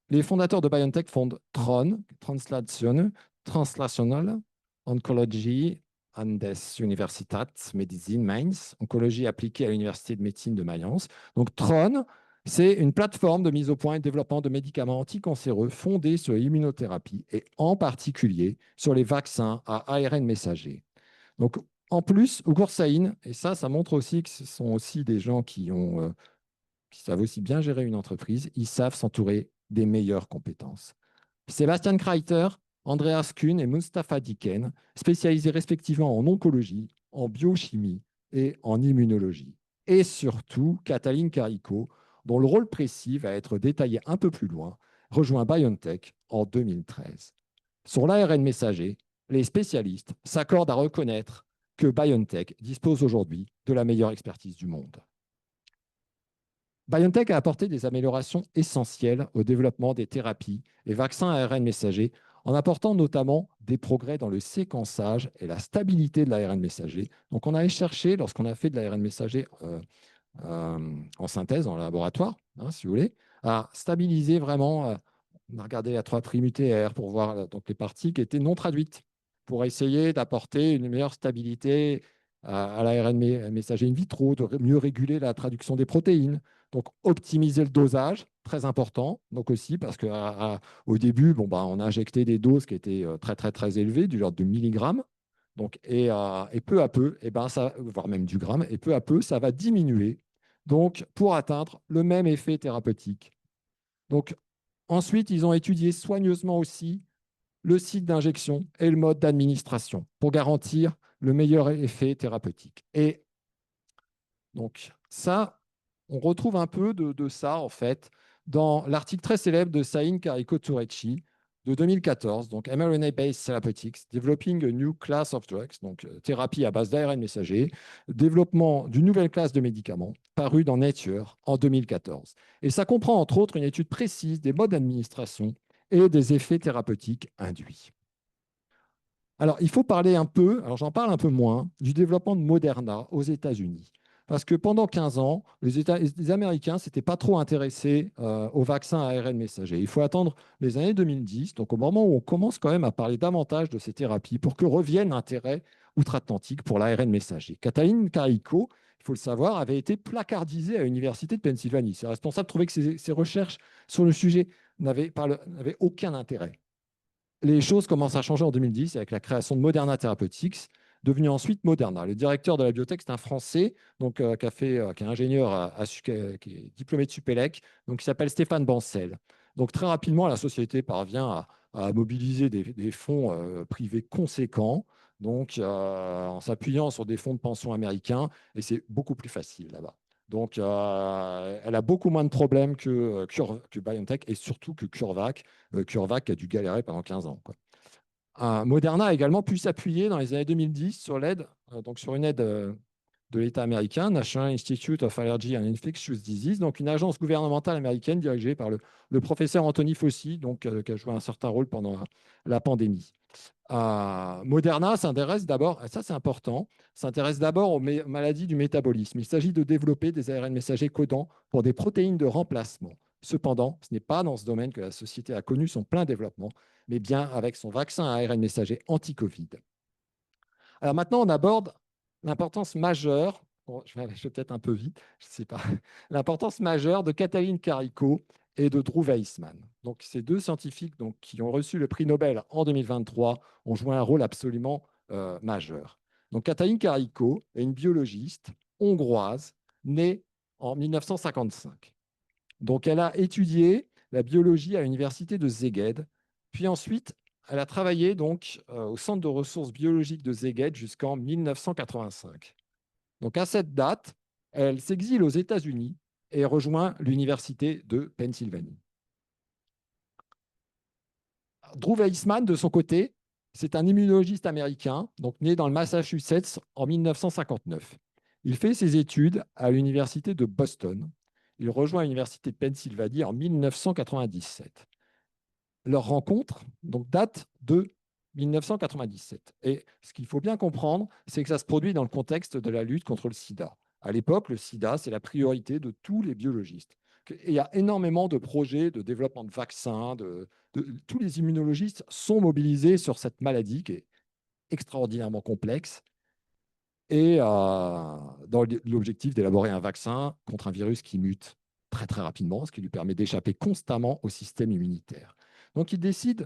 Speaker 5: les fondateurs de BioNTech fondent TRON, Translational Oncology an des Universitats Medizin Mainz, oncologie appliquée à l'Université de médecine de Mayence. Donc TRON, c'est une plateforme de mise au point et de développement de médicaments anticancéreux fondée sur l'immunothérapie et en particulier sur les vaccins à ARN messager. Donc en plus, Ugur Sahin, et ça montre aussi que ce sont aussi des gens qui savent aussi bien gérer une entreprise, ils savent s'entourer des meilleures compétences. Sebastian Kreiter, Andreas Kuhn et Mustafa Diken, spécialisés respectivement en oncologie, en biochimie et en immunologie. Et surtout, Katalin Karikó, dont le rôle précis va être détaillé un peu plus loin, rejoint BioNTech en 2013. Sur l'ARN messager, les spécialistes s'accordent à reconnaître que BioNTech dispose aujourd'hui de la meilleure expertise du monde. BioNTech a apporté des améliorations essentielles au développement des thérapies et vaccins à ARN messager, en apportant notamment des progrès dans le séquençage et la stabilité de l'ARN messager. Donc, on allait chercher, lorsqu'on a fait de l'ARN messager en synthèse, en laboratoire, si vous voulez, à stabiliser vraiment. On a regardé la 3' UTR pour voir donc, les parties qui étaient non traduites, pour essayer d'apporter une meilleure stabilité à l'ARN messager in vitro, de mieux réguler la traduction des protéines. Donc, optimiser le dosage, très important. Donc aussi, parce qu'au début, on a injecté des doses qui étaient très, très, très élevées, du ordre de milligrammes. Donc, et peu à peu, voire même du gramme, et peu à peu, ça va diminuer donc, pour atteindre le même effet thérapeutique. Donc, ensuite, ils ont étudié soigneusement aussi le site d'injection et le mode d'administration pour garantir le meilleur effet thérapeutique. Et donc, ça, on retrouve un peu de ça, en fait, dans l'article très célèbre de Sahin Karikó-Türeci de 2014, donc mRNA-based therapeutics, developing a new class of drugs, donc thérapie à base d'ARN messager, développement d'une nouvelle classe de médicaments, paru dans Nature en 2014. Et ça comprend, entre autres, une étude précise des modes d'administration et des effets thérapeutiques induits. Alors, il faut parler un peu, alors j'en parle un peu moins, du développement de Moderna aux États-Unis. Parce que pendant 15 ans, les Américains ne s'étaient pas trop intéressés aux vaccins à ARN messager. Il faut attendre les années 2010, donc au moment où on commence quand même à parler davantage de ces thérapies, pour que revienne l'intérêt outre-Atlantique pour l'ARN messager. Katalin Karikó, il faut le savoir, avait été placardisé à l'Université de Pennsylvanie. Ses responsables trouvaient que ses recherches sur le sujet n'avaient aucun intérêt. Les choses commencent à changer en 2010 avec la création de Moderna Therapeutics, devenu ensuite Moderna. Le directeur de la biotech, c'est un Français donc, qui est ingénieur, qui est diplômé de Supélec, donc, qui s'appelle Stéphane Bancel. Donc très rapidement, la société parvient à mobiliser des fonds privés conséquents donc en s'appuyant sur des fonds de pension américains, et c'est beaucoup plus facile là-bas. Donc, elle a beaucoup moins de problèmes que BioNTech et surtout que CureVac. CureVac a dû galérer pendant 15 ans, quoi. Moderna a également pu s'appuyer dans les années 2010 sur l'aide, donc sur une aide de l'État américain, National Institute of Allergy and Infectious Diseases, donc une agence gouvernementale américaine dirigée par le professeur Anthony Fauci, donc, qui a joué un certain rôle pendant la pandémie. Moderna s'intéresse d'abord, et ça c'est important, s'intéresse d'abord aux maladies du métabolisme. Il s'agit de développer des ARN messagers codants pour des protéines de remplacement. Cependant, ce n'est pas dans ce domaine que la société a connu son plein développement, mais bien avec son vaccin à ARN messager anti-Covid. Alors maintenant, on aborde l'importance majeure, bon, je vais peut-être un peu vite, je ne sais pas, l'importance majeure de Katalin Karikó et de Drew Weissman. Donc, ces deux scientifiques donc, qui ont reçu le prix Nobel en 2023 ont joué un rôle absolument majeur. Donc, Katalin Karikó est une biologiste hongroise née en 1955. Donc, elle a étudié la biologie à l'université de Szeged, puis ensuite, elle a travaillé donc, au Centre de ressources biologiques de Szeged jusqu'en 1985. Donc, à cette date, elle s'exile aux États-Unis et rejoint l'université de Pennsylvanie. Drew Weissman, de son côté, c'est un immunologiste américain, donc né dans le Massachusetts en 1959. Il fait ses études à l'université de Boston. Il rejoint l'université de Pennsylvanie en 1997. Leur rencontre donc, date de 1997. Et ce qu'il faut bien comprendre, c'est que ça se produit dans le contexte de la lutte contre le sida. À l'époque, le sida, c'est la priorité de tous les biologistes. Et il y a énormément de projets de développement de vaccins. Tous les immunologistes sont mobilisés sur cette maladie qui est extraordinairement complexe et dans l'objectif d'élaborer un vaccin contre un virus qui mute très, très rapidement, ce qui lui permet d'échapper constamment au système immunitaire. Donc, ils décident,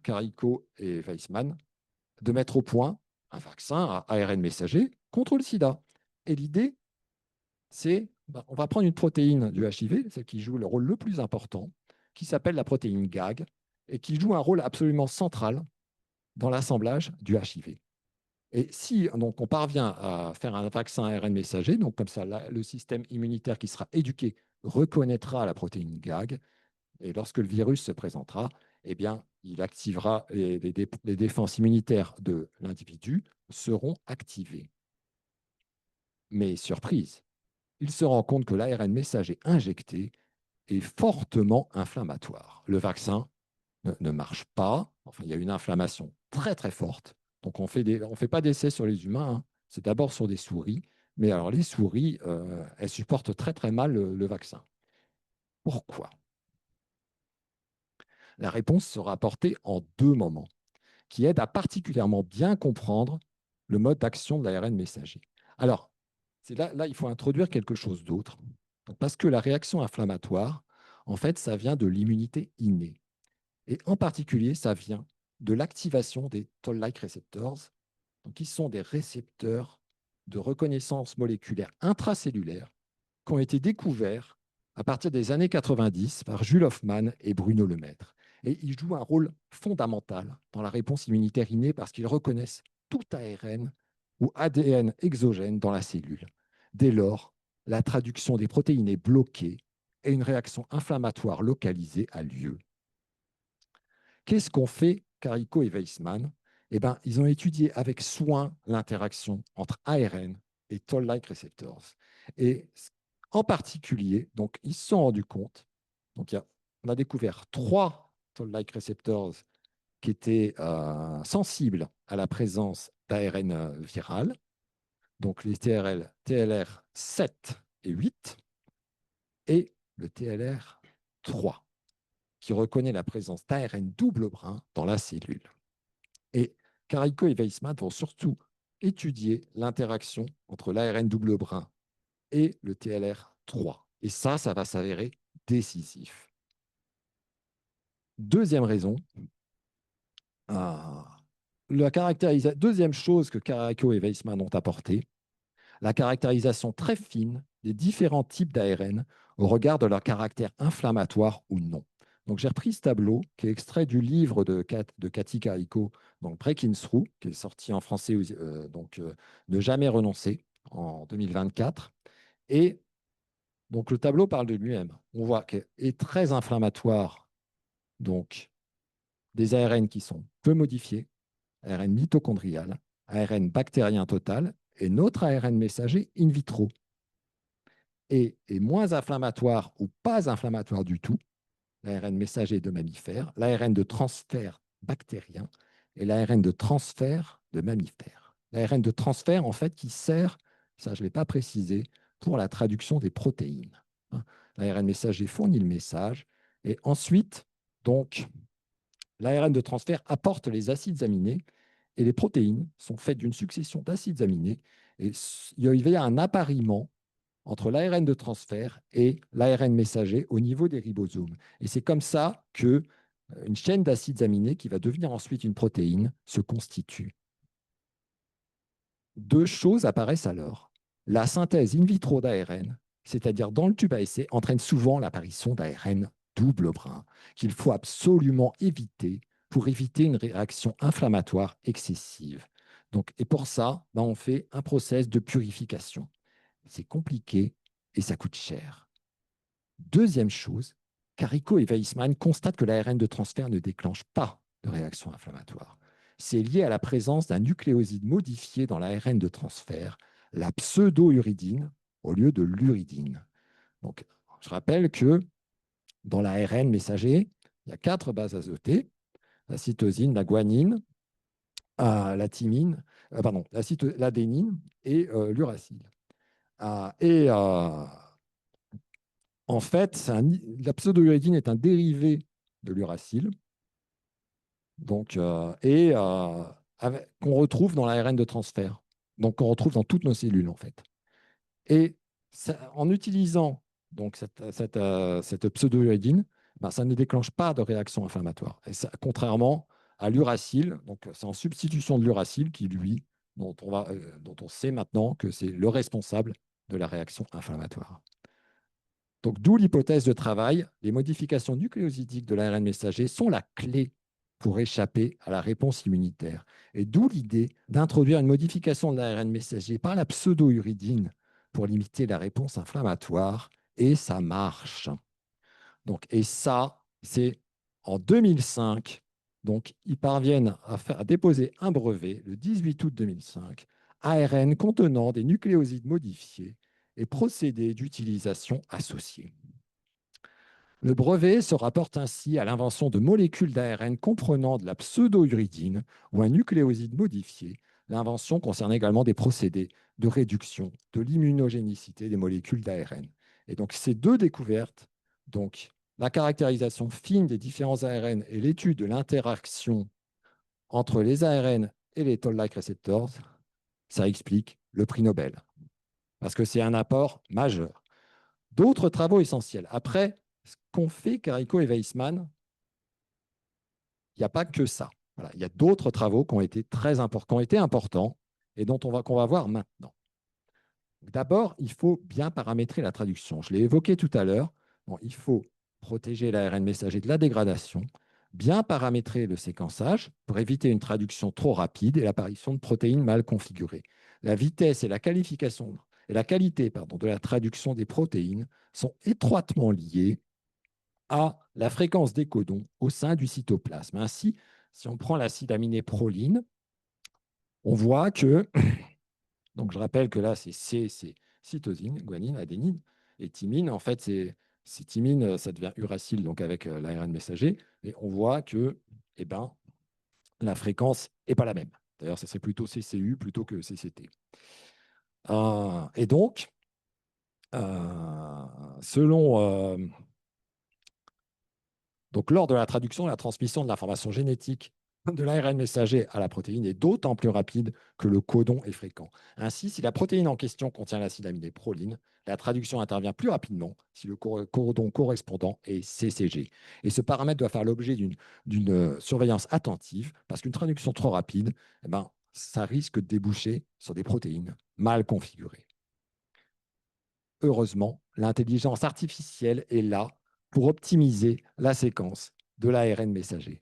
Speaker 5: Karikó et Weissman, de mettre au point un vaccin à ARN messager contre le sida. Et l'idée, c'est on va prendre une protéine du HIV, celle qui joue le rôle le plus important, qui s'appelle la protéine GAG, et qui joue un rôle absolument central dans l'assemblage du HIV. Et si donc, on parvient à faire un vaccin ARN messager, donc comme ça, le système immunitaire qui sera éduqué reconnaîtra la protéine GAG, et lorsque le virus se présentera, eh bien, il activera les défenses immunitaires de l'individu seront activées. Mais surprise, il se rend compte que l'ARN messager injecté est fortement inflammatoire. Le vaccin ne marche pas. Enfin, il y a une inflammation très très forte. Donc on fait pas d'essais sur les humains. Hein. C'est d'abord sur des souris. Mais alors les souris, elles supportent très très mal le vaccin. Pourquoi? La réponse sera apportée en deux moments, qui aident à particulièrement bien comprendre le mode d'action de l'ARN messager. Alors, là, il faut introduire quelque chose d'autre, parce que la réaction inflammatoire, en fait, ça vient de l'immunité innée. Et en particulier, ça vient de l'activation des toll-like receptors, donc qui sont des récepteurs de reconnaissance moléculaire intracellulaire qui ont été découverts à partir des années 90 par Jules Hoffmann et Bruno Lemaître. Et ils jouent un rôle fondamental dans la réponse immunitaire innée parce qu'ils reconnaissent tout ARN ou ADN exogène dans la cellule. Dès lors, la traduction des protéines est bloquée et une réaction inflammatoire localisée a lieu. Qu'est-ce qu'ont fait Karikó et Weissman? Eh bien, ils ont étudié avec soin l'interaction entre ARN et toll-like receptors. Et en particulier, donc, ils se sont rendus compte, donc on a découvert 3 toll-like receptors qui étaient sensibles à la présence d'ARN viral, donc les TLR 7 et 8, et le TLR 3, qui reconnaît la présence d'ARN double brin dans la cellule. Et Karikó et Weissman vont surtout étudier l'interaction entre l'ARN double brin et le TLR3. Et ça va s'avérer décisif. Deuxième raison, deuxième chose que Karikó et Weissman ont apporté, la caractérisation très fine des différents types d'ARN au regard de leur caractère inflammatoire ou non. Donc, j'ai repris ce tableau qui est extrait du livre de Cathy Karikó donc Breaking Through, qui est sorti en français, Ne jamais renoncer en 2024. Et donc le tableau parle de lui-même. On voit qu'il est très inflammatoire, donc des ARN qui sont peu modifiés, ARN mitochondrial, ARN bactérien total et notre ARN messager in vitro. Et est moins inflammatoire ou pas inflammatoire du tout, l'ARN messager de mammifères, l'ARN de transfert bactérien et l'ARN de transfert de mammifères. L'ARN de transfert, en fait, qui sert, ça je ne l'ai pas précisé, pour la traduction des protéines. L'ARN messager fournit le message et ensuite, donc, l'ARN de transfert apporte les acides aminés et les protéines sont faites d'une succession d'acides aminés et il y a un appariement entre l'ARN de transfert et l'ARN messager au niveau des ribosomes. Et c'est comme ça qu'une chaîne d'acides aminés qui va devenir ensuite une protéine se constitue. Deux choses apparaissent alors. La synthèse in vitro d'ARN, c'est-à-dire dans le tube à essai, entraîne souvent l'apparition d'ARN double brin qu'il faut absolument éviter pour éviter une réaction inflammatoire excessive. Donc, et pour ça, on fait un process de purification. C'est compliqué et ça coûte cher. Deuxième chose, Carico et Weissman constatent que l'ARN de transfert ne déclenche pas de réaction inflammatoire. C'est lié à la présence d'un nucléoside modifié dans l'ARN de transfert, la pseudo-uridine, au lieu de l'uridine. Donc, je rappelle que dans l'ARN messager, il y a 4 bases azotées, la cytosine, la guanine, la thymine, l'adénine et l'uracile. En fait, la pseudo-uridine est un dérivé de l'uracile, qu'on retrouve dans l'ARN de transfert, donc qu'on retrouve dans toutes nos cellules en fait. Et en utilisant donc cette pseudo-uridine, ça ne déclenche pas de réaction inflammatoire. Et ça, contrairement à l'uracile, donc c'est en substitution de l'uracile qui, lui, dont on sait maintenant que c'est le responsable de la réaction inflammatoire. Donc, d'où l'hypothèse de travail, les modifications nucléosidiques de l'ARN messager sont la clé pour échapper à la réponse immunitaire. Et d'où l'idée d'introduire une modification de l'ARN messager par la pseudo-uridine pour limiter la réponse inflammatoire. Et ça marche. Donc, et ça, c'est en 2005. Donc, ils parviennent à déposer un brevet le 18 août 2005, ARN contenant des nucléosides modifiés et procédés d'utilisation associés. Le brevet se rapporte ainsi à l'invention de molécules d'ARN comprenant de la pseudo-uridine ou un nucléoside modifié. L'invention concerne également des procédés de réduction de l'immunogénicité des molécules d'ARN. Et donc, ces deux découvertes, donc la caractérisation fine des différents ARN et l'étude de l'interaction entre les ARN et les toll-like receptors, ça explique le prix Nobel. Parce que c'est un apport majeur. D'autres travaux essentiels. Après, ce qu'ont fait Carico et Weissman, il n'y a pas que ça. Voilà, il y a d'autres travaux qui ont été très importants, et qu'on va voir maintenant. D'abord, il faut bien paramétrer la traduction. Je l'ai évoqué tout à l'heure. Il faut protéger l'ARN messager de la dégradation, bien paramétrer le séquençage pour éviter une traduction trop rapide et l'apparition de protéines mal configurées. La vitesse et la qualité de la traduction des protéines sont étroitement liées à la fréquence des codons au sein du cytoplasme. Ainsi, si on prend l'acide aminé proline, on voit que, donc je rappelle que là, c'est cytosine, guanine, adénine, et thymine, en fait, c'est thymine, ça devient uracile, donc avec l'ARN messager, et on voit que la fréquence n'est pas la même. D'ailleurs, ça serait plutôt CCU plutôt que CCT. Et donc, donc, lors de la traduction, la transmission de l'information génétique de l'ARN messager à la protéine est d'autant plus rapide que le codon est fréquent. Ainsi, si la protéine en question contient l'acide aminé proline, la traduction intervient plus rapidement si le codon correspondant est CCG. Et ce paramètre doit faire l'objet d'une surveillance attentive parce qu'une traduction trop rapide, ça risque de déboucher sur des protéines mal configurées. Heureusement, l'intelligence artificielle est là pour optimiser la séquence de l'ARN messager.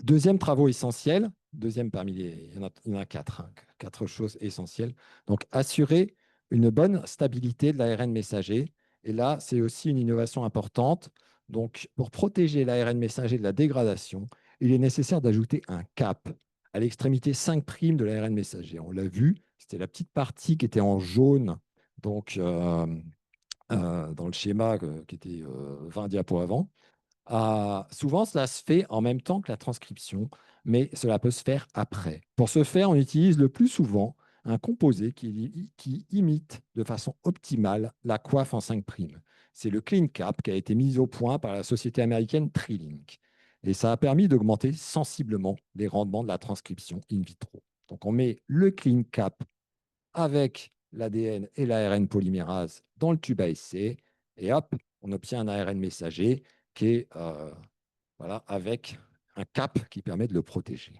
Speaker 5: Deuxième travaux essentiels, deuxième parmi il y en a quatre, hein, quatre choses essentielles. Donc, assurer une bonne stabilité de l'ARN messager. Et là, c'est aussi une innovation importante. Donc, pour protéger l'ARN messager de la dégradation, il est nécessaire d'ajouter un cap à l'extrémité 5' de l'ARN messager. On l'a vu, c'était la petite partie qui était en jaune, donc dans le schéma qui était 20 diapos avant. Souvent, cela se fait en même temps que la transcription, mais cela peut se faire après. Pour ce faire, on utilise le plus souvent un composé qui imite de façon optimale la coiffe en 5'. C'est le CleanCap qui a été mis au point par la société américaine TreeLink. Et ça a permis d'augmenter sensiblement les rendements de la transcription in vitro. Donc, on met le CleanCap avec l'ADN et l'ARN polymérase dans le tube à essai, et hop, on obtient un ARN messager qui est voilà, avec un cap qui permet de le protéger.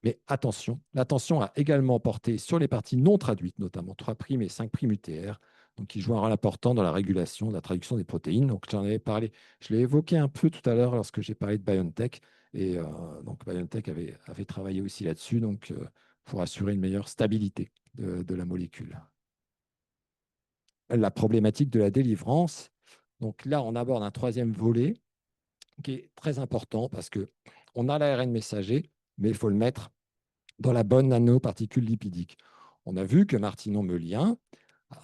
Speaker 5: Mais attention, l'attention a également porté sur les parties non traduites, notamment 3' et 5' UTR, donc qui jouent un rôle important dans la régulation de la traduction des protéines. Donc j'en avais parlé, je l'ai évoqué un peu tout à l'heure lorsque j'ai parlé de BioNTech, et donc BioNTech avait travaillé aussi là-dessus, donc pour assurer une meilleure stabilité de la molécule. La problématique de la délivrance. Donc là, on aborde un troisième volet qui est très important parce qu'on a l'ARN messager, mais il faut le mettre dans la bonne nanoparticule lipidique. On a vu que Martinon-Meulien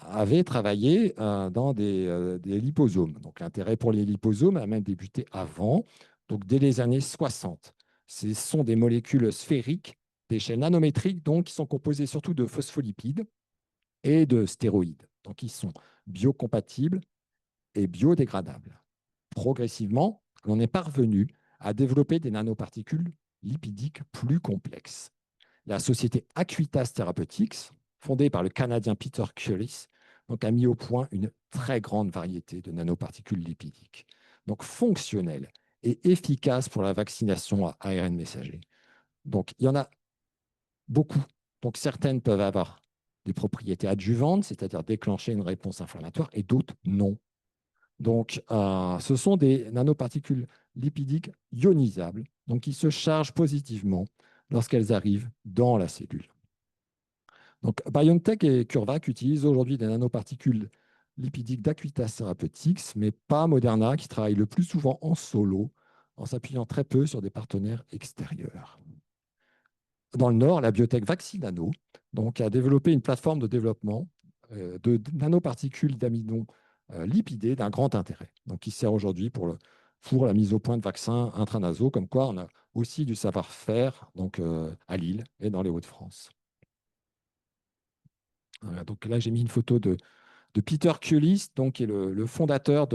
Speaker 5: avait travaillé dans des liposomes. Donc l'intérêt pour les liposomes a même débuté avant, donc dès les années 60. Ce sont des molécules sphériques d'échelle nanométrique, donc qui sont composées surtout de phospholipides et de stéroïdes. Donc ils sont biocompatibles et biodégradables. Progressivement, on est parvenu à développer des nanoparticules lipidiques plus complexes. La société Acuitas Therapeutics, fondée par le Canadien Peter Cullis, donc, a mis au point une très grande variété de nanoparticules lipidiques, donc fonctionnelles et efficaces pour la vaccination à ARN messager. Donc, il y en a beaucoup. Donc, certaines peuvent avoir des propriétés adjuvantes, c'est-à-dire déclencher une réponse inflammatoire, et d'autres non. Donc, ce sont des nanoparticules lipidiques ionisables, donc qui se chargent positivement lorsqu'elles arrivent dans la cellule. Donc, BioNTech et CureVac utilisent aujourd'hui des nanoparticules lipidiques d'Acuitas Therapeutics, mais pas Moderna, qui travaille le plus souvent en solo, en s'appuyant très peu sur des partenaires extérieurs. Dans le Nord, la biotech Vaccinano donc, a développé une plateforme de développement de nanoparticules d'amidon lipidés d'un grand intérêt, donc qui sert aujourd'hui pour la mise au point de vaccins intranasaux, comme quoi on a aussi du savoir-faire à Lille et dans les Hauts-de-France. Voilà, donc là, j'ai mis une photo de Peter Cullis, donc, qui est le fondateur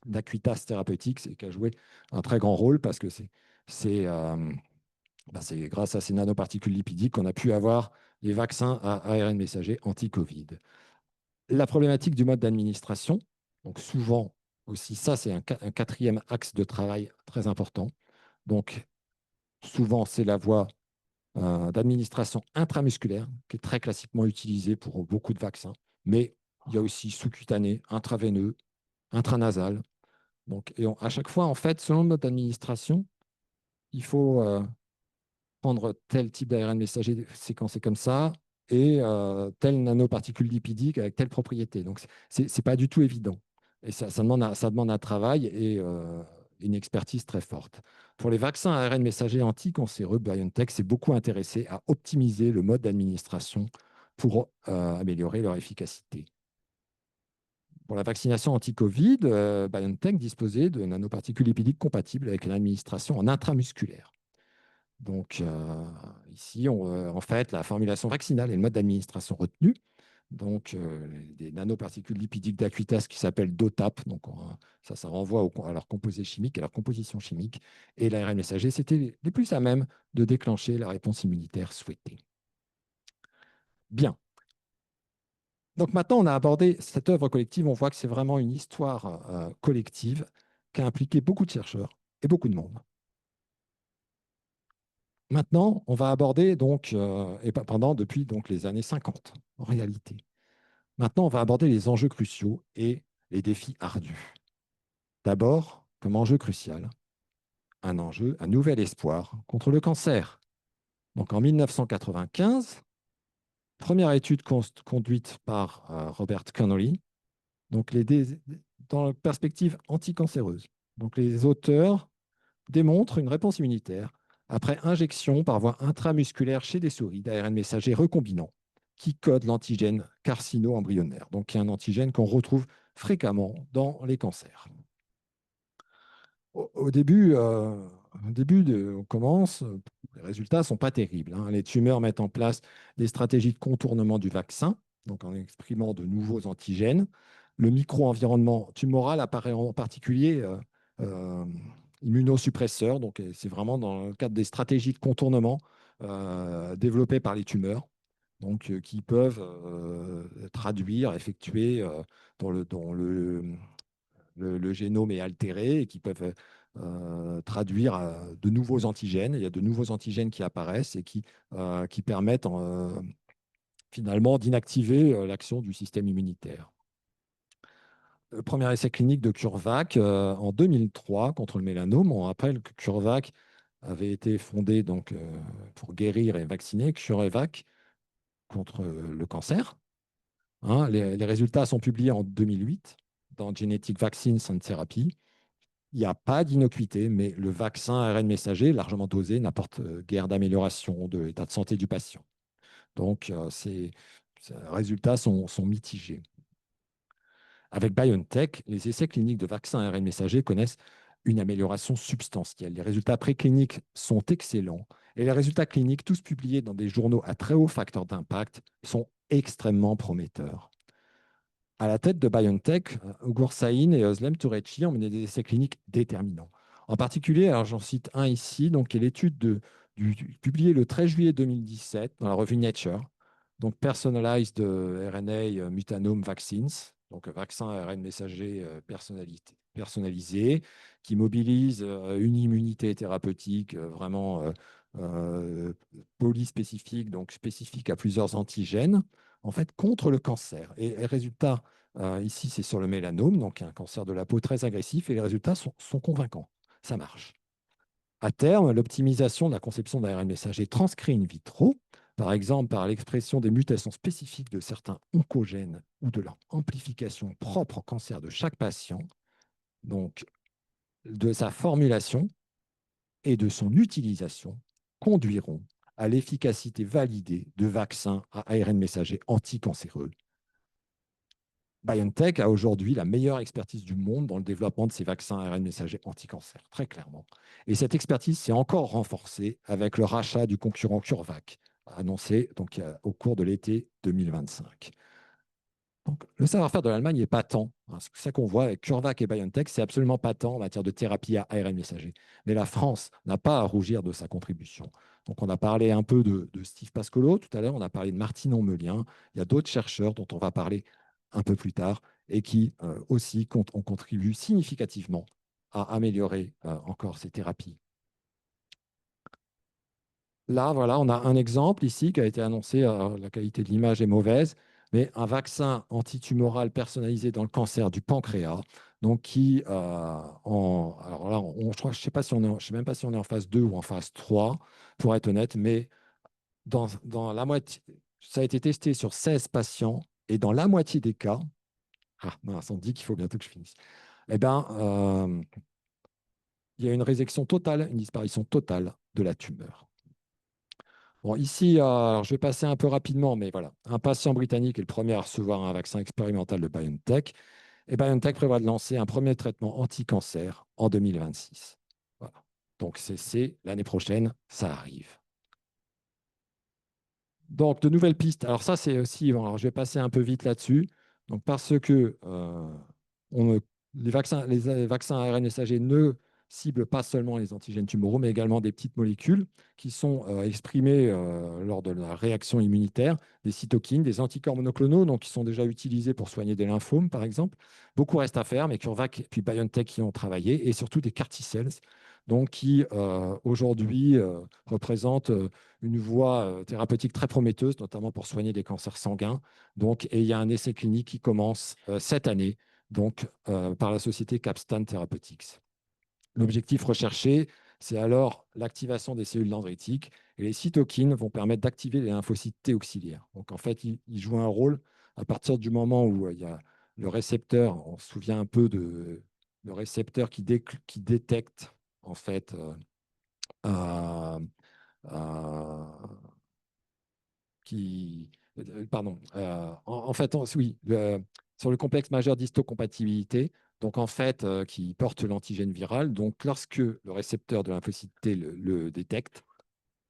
Speaker 5: d'Acuitas Therapeutics et qui a joué un très grand rôle parce que c'est grâce à ces nanoparticules lipidiques qu'on a pu avoir les vaccins à ARN messager anti-Covid. La problématique du mode d'administration, donc souvent aussi, ça c'est un quatrième axe de travail très important. Donc souvent c'est la voie d'administration intramusculaire qui est très classiquement utilisée pour beaucoup de vaccins, mais il y a aussi sous-cutané, intraveineux, intranasal. Donc, à chaque fois, en fait, selon le mode d'administration, il faut prendre tel type d'ARN messager séquencé comme ça et telle nanoparticule lipidique avec telle propriété. Donc, ce n'est pas du tout évident. Et ça demande un travail et une expertise très forte. Pour les vaccins à ARN messager anticancéreux, BioNTech s'est beaucoup intéressé à optimiser le mode d'administration pour améliorer leur efficacité. Pour la vaccination anti-Covid, BioNTech disposait de nanoparticules lipidiques compatibles avec l'administration en intramusculaire. Donc, ici, en fait, la formulation vaccinale et le mode d'administration retenu, donc des nanoparticules lipidiques d'Acuitas qui s'appellent DOTAP, donc ça renvoie à leur composé chimique, à leur composition chimique, et l'ARN messager, c'était les plus à même de déclencher la réponse immunitaire souhaitée. Bien. Donc maintenant, on a abordé cette œuvre collective, on voit que c'est vraiment une histoire collective qui a impliqué beaucoup de chercheurs et beaucoup de monde. Maintenant, on va aborder, et pendant depuis les années 50, en réalité. Maintenant, on va aborder les enjeux cruciaux et les défis ardus. D'abord, comme enjeu crucial, un enjeu, un nouvel espoir contre le cancer. Donc en 1995, première étude conduite par Robert Connolly, donc dans la perspective anticancéreuse. Donc les auteurs démontrent une réponse immunitaire après injection par voie intramusculaire chez des souris d'ARN messager recombinant qui code l'antigène carcino-embryonnaire, donc qui est un antigène qu'on retrouve fréquemment dans les cancers. Au début, on commence, les résultats ne sont pas terribles, hein. Les tumeurs mettent en place des stratégies de contournement du vaccin, donc en exprimant de nouveaux antigènes. Le micro-environnement tumoral apparaît en particulier immunosuppresseur, donc c'est vraiment dans le cadre des stratégies de contournement développées par les tumeurs, donc qui peuvent traduire, effectuer dont le génome est altéré et qui peuvent traduire de nouveaux antigènes. Il y a de nouveaux antigènes qui apparaissent et qui permettent finalement d'inactiver l'action du système immunitaire. Le premier essai clinique de CureVac en 2003 contre le mélanome. On rappelle que CureVac avait été fondé donc, pour guérir et vacciner CureVac contre le cancer. Hein, les résultats sont publiés en 2008 dans Genetic Vaccines and Therapy. Il n'y a pas d'innocuité, mais le vaccin ARN messager, largement dosé, n'apporte guère d'amélioration de l'état de santé du patient. Donc, ces résultats sont mitigés. Avec BioNTech, les essais cliniques de vaccins ARN messager connaissent une amélioration substantielle. Les résultats précliniques sont excellents et les résultats cliniques, tous publiés dans des journaux à très haut facteur d'impact, sont extrêmement prometteurs. À la tête de BioNTech, Ugur Sahin et Özlem Türeci ont mené des essais cliniques déterminants. En particulier, alors j'en cite un ici, donc, qui est l'étude publiée le 13 juillet 2017 dans la revue Nature, donc Personalized RNA Mutanome Vaccines, donc vaccin ARN messager personnalisé, qui mobilise une immunité thérapeutique vraiment polyspécifique, donc spécifique à plusieurs antigènes, en fait, contre le cancer. Et les résultats, ici, c'est sur le mélanome, donc un cancer de la peau très agressif, et les résultats sont convaincants. Ça marche. À terme, l'optimisation de la conception d'ARN messager transcrit in vitro, par exemple par l'expression des mutations spécifiques de certains oncogènes ou de leur amplification propre au cancer de chaque patient, donc de sa formulation et de son utilisation, conduiront à l'efficacité validée de vaccins à ARN messager anticancéreux. BioNTech a aujourd'hui la meilleure expertise du monde dans le développement de ces vaccins ARN messager anti-cancer, très clairement. Et cette expertise s'est encore renforcée avec le rachat du concurrent CureVac, annoncé donc, au cours de l'été 2025. Donc, le savoir-faire de l'Allemagne est patent. C'est ça qu'on voit avec CureVac et BioNTech, c'est absolument patent en matière de thérapie à ARN messager. Mais la France n'a pas à rougir de sa contribution. Donc, on a parlé un peu de Steve Pascolo tout à l'heure, on a parlé de Martine Onmelien. Il y a d'autres chercheurs dont on va parler un peu plus tard et qui aussi ont contribué significativement à améliorer encore ces thérapies. Là, voilà, on a un exemple ici qui a été annoncé, la qualité de l'image est mauvaise, mais un vaccin antitumoral personnalisé dans le cancer du pancréas, donc qui, alors là, je ne sais même pas si on est en phase 2 ou en phase 3, pour être honnête, mais dans la moitié, ça a été testé sur 16 patients, et dans la moitié des cas, on dit qu'il faut bientôt que je finisse, eh ben, il y a une résection totale, une disparition totale de la tumeur. Bon, ici, je vais passer un peu rapidement, mais voilà. Un patient britannique est le premier à recevoir un vaccin expérimental de BioNTech. Et BioNTech prévoit de lancer un premier traitement anti-cancer en 2026. Voilà. Donc, c'est l'année prochaine, ça arrive. Donc, de nouvelles pistes. Alors, ça, c'est aussi. Bon, alors, je vais passer un peu vite là-dessus. Donc, parce que les vaccins ARN messager ne ciblent pas seulement les antigènes tumoraux, mais également des petites molécules qui sont exprimées lors de la réaction immunitaire, des cytokines, des anticorps monoclonaux, donc qui sont déjà utilisés pour soigner des lymphomes, par exemple. Beaucoup reste à faire, mais CureVac et puis BioNTech y ont travaillé, et surtout des CAR T-cells, donc qui aujourd'hui représentent une voie thérapeutique très prometteuse, notamment pour soigner des cancers sanguins. Donc, et il y a un essai clinique qui commence cette année, donc, par la société Capstan Therapeutics. L'objectif recherché, c'est alors l'activation des cellules dendritiques. Et les cytokines vont permettre d'activer les lymphocytes T auxiliaires. Donc, en fait, ils jouent un rôle à partir du moment où il y a le récepteur, on se souvient un peu de le récepteur qui détecte, en fait, euh, euh, pardon, en fait, oui, sur le complexe majeur d'histocompatibilité, donc en fait, qui porte l'antigène viral. Donc, lorsque le récepteur de lymphocyte T le détecte,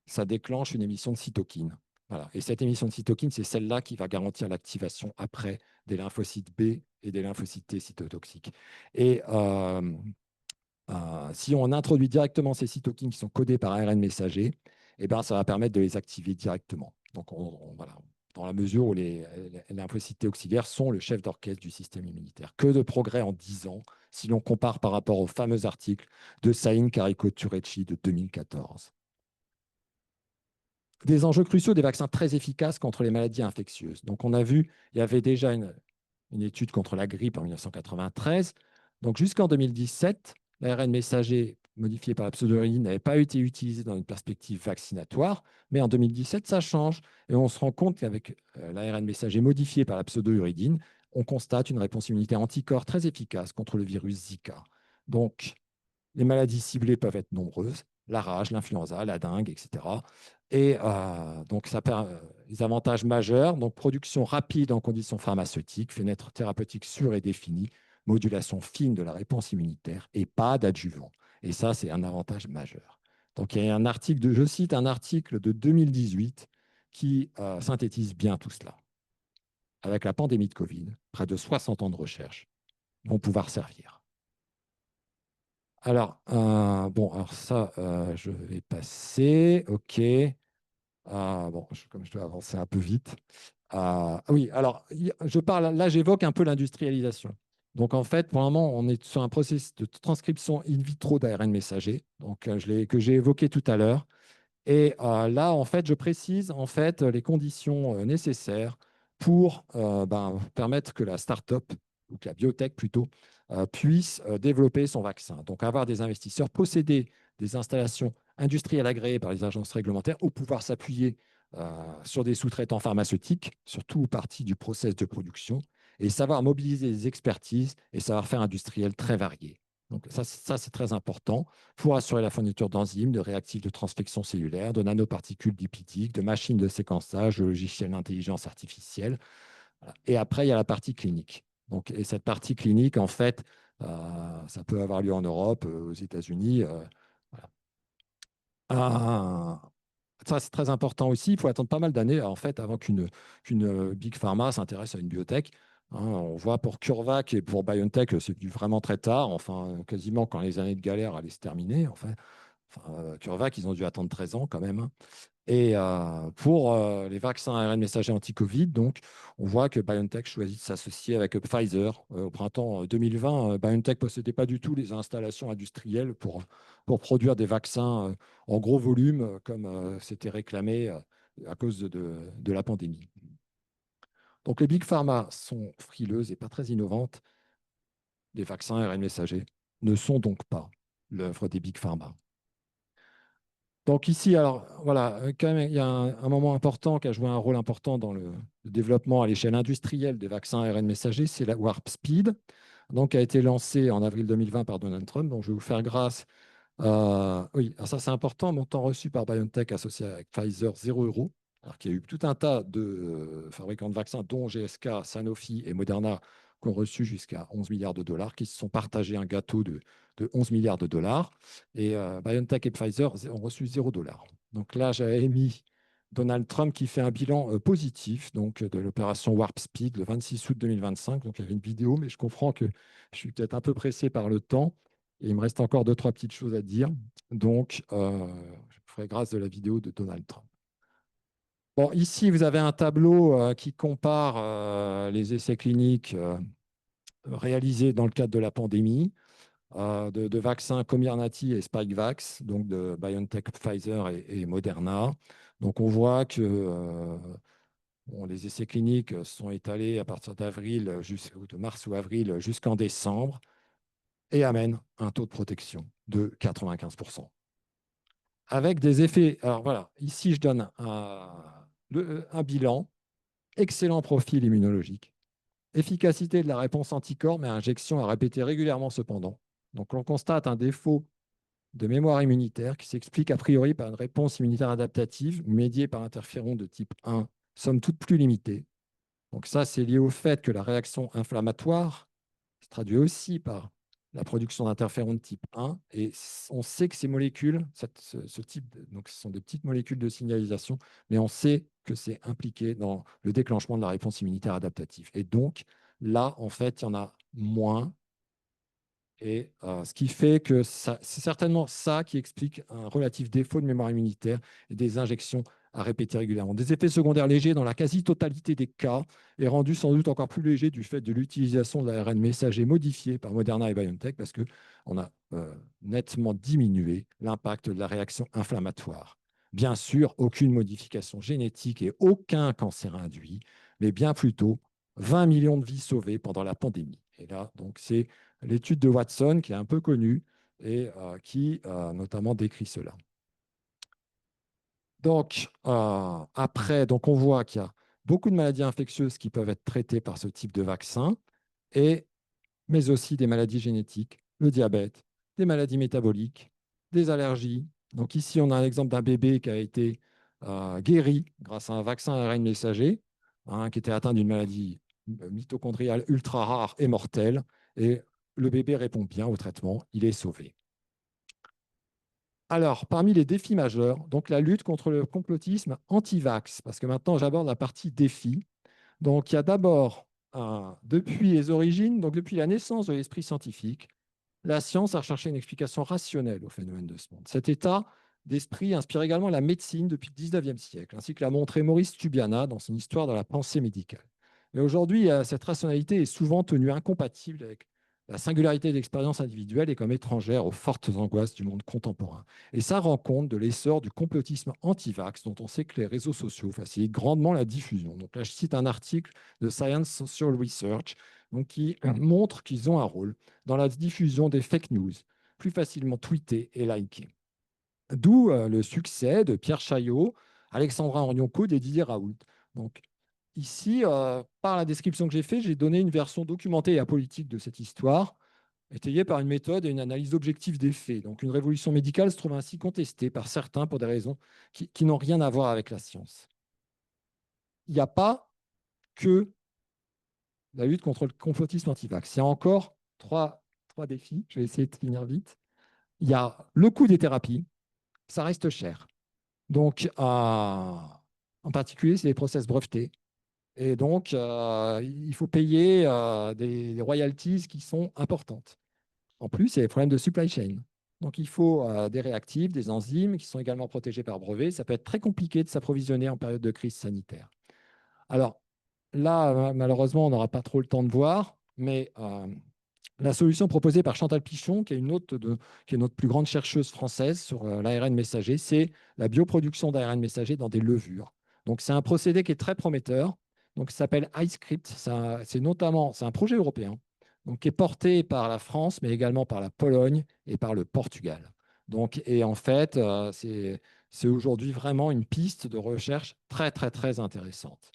Speaker 5: ça déclenche une émission de cytokine. Voilà. Et cette émission de cytokine, c'est celle-là qui va garantir l'activation après des lymphocytes B et des lymphocytes T cytotoxiques. Et si on introduit directement ces cytokines qui sont codées par ARN messager, eh ben, ça va permettre de les activer directement. Donc, voilà, dans la mesure où les lymphocytes T auxiliaires sont le chef d'orchestre du système immunitaire. Que de progrès en 10 ans, si l'on compare par rapport au fameux article de Saïn Kariko-Turecci de 2014. Des enjeux cruciaux, des vaccins très efficaces contre les maladies infectieuses. Donc, on a vu, il y avait déjà une étude contre la grippe en 1993. Donc, jusqu'en 2017, l'ARN messager modifié par la pseudouridine n'avait pas été utilisé dans une perspective vaccinatoire, mais en 2017, ça change. Et on se rend compte qu'avec l'ARN messager modifié par la pseudouridine, on constate une réponse immunitaire anticorps très efficace contre le virus Zika. Donc, les maladies ciblées peuvent être nombreuses, la rage, l'influenza, la dengue, etc. Et donc, ça les avantages majeurs, donc production rapide en conditions pharmaceutiques, fenêtre thérapeutique sûre et définie, modulation fine de la réponse immunitaire et pas d'adjuvant. Et ça, c'est un avantage majeur. Donc, il y a un article, je cite un article de 2018 qui synthétise bien tout cela. Avec la pandémie de Covid, près de 60 ans de recherche vont pouvoir servir. Alors, bon, alors ça, je vais passer. OK. Bon, comme je dois avancer un peu vite. Oui, alors, je parle, là, j'évoque un peu l'industrialisation. Donc, en fait, pour le moment, on est sur un processus de transcription in vitro d'ARN messager, donc, que j'ai évoqué tout à l'heure. Et là, en fait, je précise en fait, les conditions nécessaires pour permettre que la start-up, ou que la biotech plutôt, puisse développer son vaccin. Donc, avoir des investisseurs, posséder des installations industrielles agréées par les agences réglementaires ou pouvoir s'appuyer sur des sous-traitants pharmaceutiques, surtout partie du process de production, et savoir mobiliser des expertises et savoir-faire industriel très variés. Donc, ça c'est très important pour assurer la fourniture d'enzymes, de réactifs de transfection cellulaire, de nanoparticules lipidiques, de machines de séquençage, de logiciels d'intelligence artificielle. Voilà. Et après, il y a la partie clinique. Donc, et cette partie clinique, en fait, ça peut avoir lieu en Europe, aux États-Unis. Voilà. Ça, c'est très important aussi. Il faut attendre pas mal d'années en fait, avant qu'une Big Pharma s'intéresse à une biotech. Hein, on voit pour CureVac et pour BioNTech, c'est venu vraiment très tard, enfin, quasiment quand les années de galère allaient se terminer. CureVac, ils ont dû attendre 13 ans quand même. Hein. Et pour les vaccins ARN messager anti-Covid, donc, on voit que BioNTech choisit de s'associer avec Pfizer. Au printemps 2020, BioNTech ne possédait pas du tout les installations industrielles pour produire des vaccins en gros volume, comme c'était réclamé à cause de la pandémie. Donc, les Big Pharma sont frileuses et pas très innovantes. Les vaccins ARN messagers ne sont donc pas l'œuvre des Big Pharma. Donc ici, alors voilà, quand même, il y a un moment important qui a joué un rôle important dans le développement à l'échelle industrielle des vaccins ARN messagers, c'est la Warp Speed, donc qui a été lancée en avril 2020 par Donald Trump. Donc je vais vous faire grâce. Oui, alors ça c'est important, montant reçu par BioNTech associé avec Pfizer, 0 €. Alors qu'il y a eu tout un tas de fabricants de vaccins, dont GSK, Sanofi et Moderna, qui ont reçu jusqu'à 11 milliards de dollars, qui se sont partagés un gâteau de 11 milliards de dollars. Et BioNTech et Pfizer ont reçu 0 $. Donc là, j'avais mis Donald Trump qui fait un bilan positif donc, de l'opération Warp Speed le 26 août 2025. Donc il y avait une vidéo, mais je comprends que je suis peut-être un peu pressé par le temps. Et il me reste encore 2-3 petites choses à dire. Donc, je ferai grâce de la vidéo de Donald Trump. Bon, ici, vous avez un tableau qui compare les essais cliniques réalisés dans le cadre de la pandémie de vaccins Comirnaty et Spikevax, donc de BioNTech, Pfizer et Moderna. Donc, on voit que les essais cliniques sont étalés à partir de mars ou avril jusqu'en décembre et amènent un taux de protection de 95%. avec des effets. Alors voilà, ici, je donne un bilan. Excellent profil immunologique. Efficacité de la réponse anticorps, mais injection à répéter régulièrement cependant. Donc, on constate un défaut de mémoire immunitaire qui s'explique a priori par une réponse immunitaire adaptative médiée par interféron de type 1, somme toute plus limitée. Donc ça, c'est lié au fait que la réaction inflammatoire se traduit aussi par la production d'interférons de type 1. Et on sait que ces molécules, ce type, donc ce sont des petites molécules de signalisation, mais on sait que c'est impliqué dans le déclenchement de la réponse immunitaire adaptative. Et donc, là, en fait, il y en a moins. Et ce qui fait que c'est certainement ça qui explique un relatif défaut de mémoire immunitaire et des injections à répéter régulièrement. Des effets secondaires légers dans la quasi-totalité des cas et rendus sans doute encore plus légers du fait de l'utilisation de l'ARN messager modifié par Moderna et BioNTech parce qu'on a nettement diminué l'impact de la réaction inflammatoire. Bien sûr, aucune modification génétique et aucun cancer induit, mais bien plutôt 20 millions de vies sauvées pendant la pandémie. Et là, donc, c'est l'étude de Watson, qui est un peu connue et qui notamment décrit cela. Donc, après, donc on voit qu'il y a beaucoup de maladies infectieuses qui peuvent être traitées par ce type de vaccin, mais aussi des maladies génétiques, le diabète, des maladies métaboliques, des allergies. Donc ici, on a un exemple d'un bébé qui a été guéri grâce à un vaccin ARN messager, qui était atteint d'une maladie mitochondriale ultra rare et mortelle. Et le bébé répond bien au traitement, il est sauvé. Alors, parmi les défis majeurs, donc la lutte contre le complotisme anti-vax, parce que maintenant j'aborde la partie défi. Donc, il y a d'abord, depuis les origines, donc depuis la naissance de l'esprit scientifique, la science a cherché une explication rationnelle au phénomène de ce monde. Cet état d'esprit inspire également la médecine depuis le XIXe siècle, ainsi que l'a montré Maurice Tubiana dans son Histoire de la pensée médicale. Mais aujourd'hui, cette rationalité est souvent tenue incompatible avec la singularité d'expérience individuelle et comme étrangère aux fortes angoisses du monde contemporain. Et ça rend compte de l'essor du complotisme anti-vax, dont on sait que les réseaux sociaux facilitent grandement la diffusion. Donc là, je cite un article de Science Social Research donc, qui montre qu'ils ont un rôle dans la diffusion des fake news, plus facilement tweetées et likées. D'où le succès de Pierre Chaillot, Alexandra Orioncourt et Didier Raoult. Donc, ici, par la description que j'ai faite, j'ai donné une version documentée et apolitique de cette histoire, étayée par une méthode et une analyse objective des faits. Donc, une révolution médicale se trouve ainsi contestée par certains pour des raisons qui n'ont rien à voir avec la science. Il n'y a pas que la lutte contre le complotisme anti-vax. Il y a encore trois défis. Je vais essayer de finir vite. Il y a le coût des thérapies. Ça reste cher. Donc, en particulier, c'est les process brevetés. Et donc, il faut payer des royalties qui sont importantes. En plus, il y a les problèmes de supply chain. Donc, il faut des réactifs, des enzymes qui sont également protégés par brevet. Ça peut être très compliqué de s'approvisionner en période de crise sanitaire. Alors, là, malheureusement, on n'aura pas trop le temps de voir, mais la solution proposée par Chantal Pichon, qui est notre plus grande chercheuse française sur l'ARN messager, c'est la bioproduction d'ARN messager dans des levures. Donc, c'est un procédé qui est très prometteur. Donc, ça s'appelle iScript. C'est un projet européen donc, qui est porté par la France, mais également par la Pologne et par le Portugal. Donc, et en fait, c'est aujourd'hui vraiment une piste de recherche très, très, très intéressante.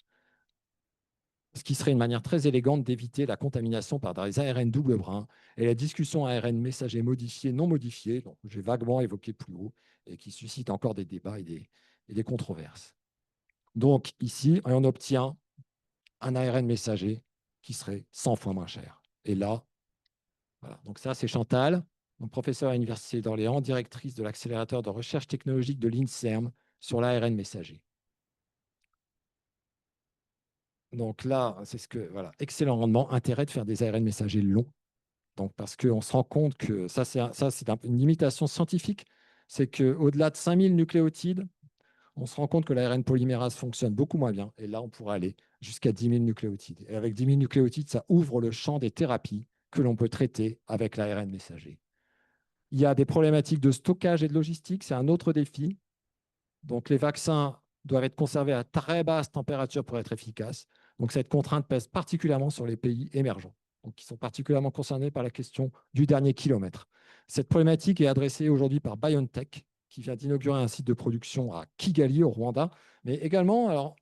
Speaker 5: Ce qui serait une manière très élégante d'éviter la contamination par des ARN double brin et la discussion ARN messager modifié, non modifié, que j'ai vaguement évoqué plus haut, et qui suscite encore des débats et des controverses. Donc ici, on obtient un ARN messager qui serait 100 fois moins cher. Et là, voilà. Donc ça, c'est Chantal, professeure à l'Université d'Orléans, directrice de l'accélérateur de recherche technologique de l'INSERM sur l'ARN messager. Donc là, c'est voilà, excellent rendement, intérêt de faire des ARN messagers longs. Donc parce qu'on se rend compte que ça, c'est une limitation scientifique, c'est qu'au-delà de 5000 nucléotides, on se rend compte que l'ARN polymérase fonctionne beaucoup moins bien. Et là, on pourrait aller jusqu'à 10 000 nucléotides. Et avec 10 000 nucléotides, ça ouvre le champ des thérapies que l'on peut traiter avec l'ARN messager. Il y a des problématiques de stockage et de logistique, c'est un autre défi. Donc les vaccins doivent être conservés à très basse température pour être efficaces. Donc cette contrainte pèse particulièrement sur les pays émergents, donc qui sont particulièrement concernés par la question du dernier kilomètre. Cette problématique est adressée aujourd'hui par BioNTech, qui vient d'inaugurer un site de production à Kigali, au Rwanda, mais également, alors,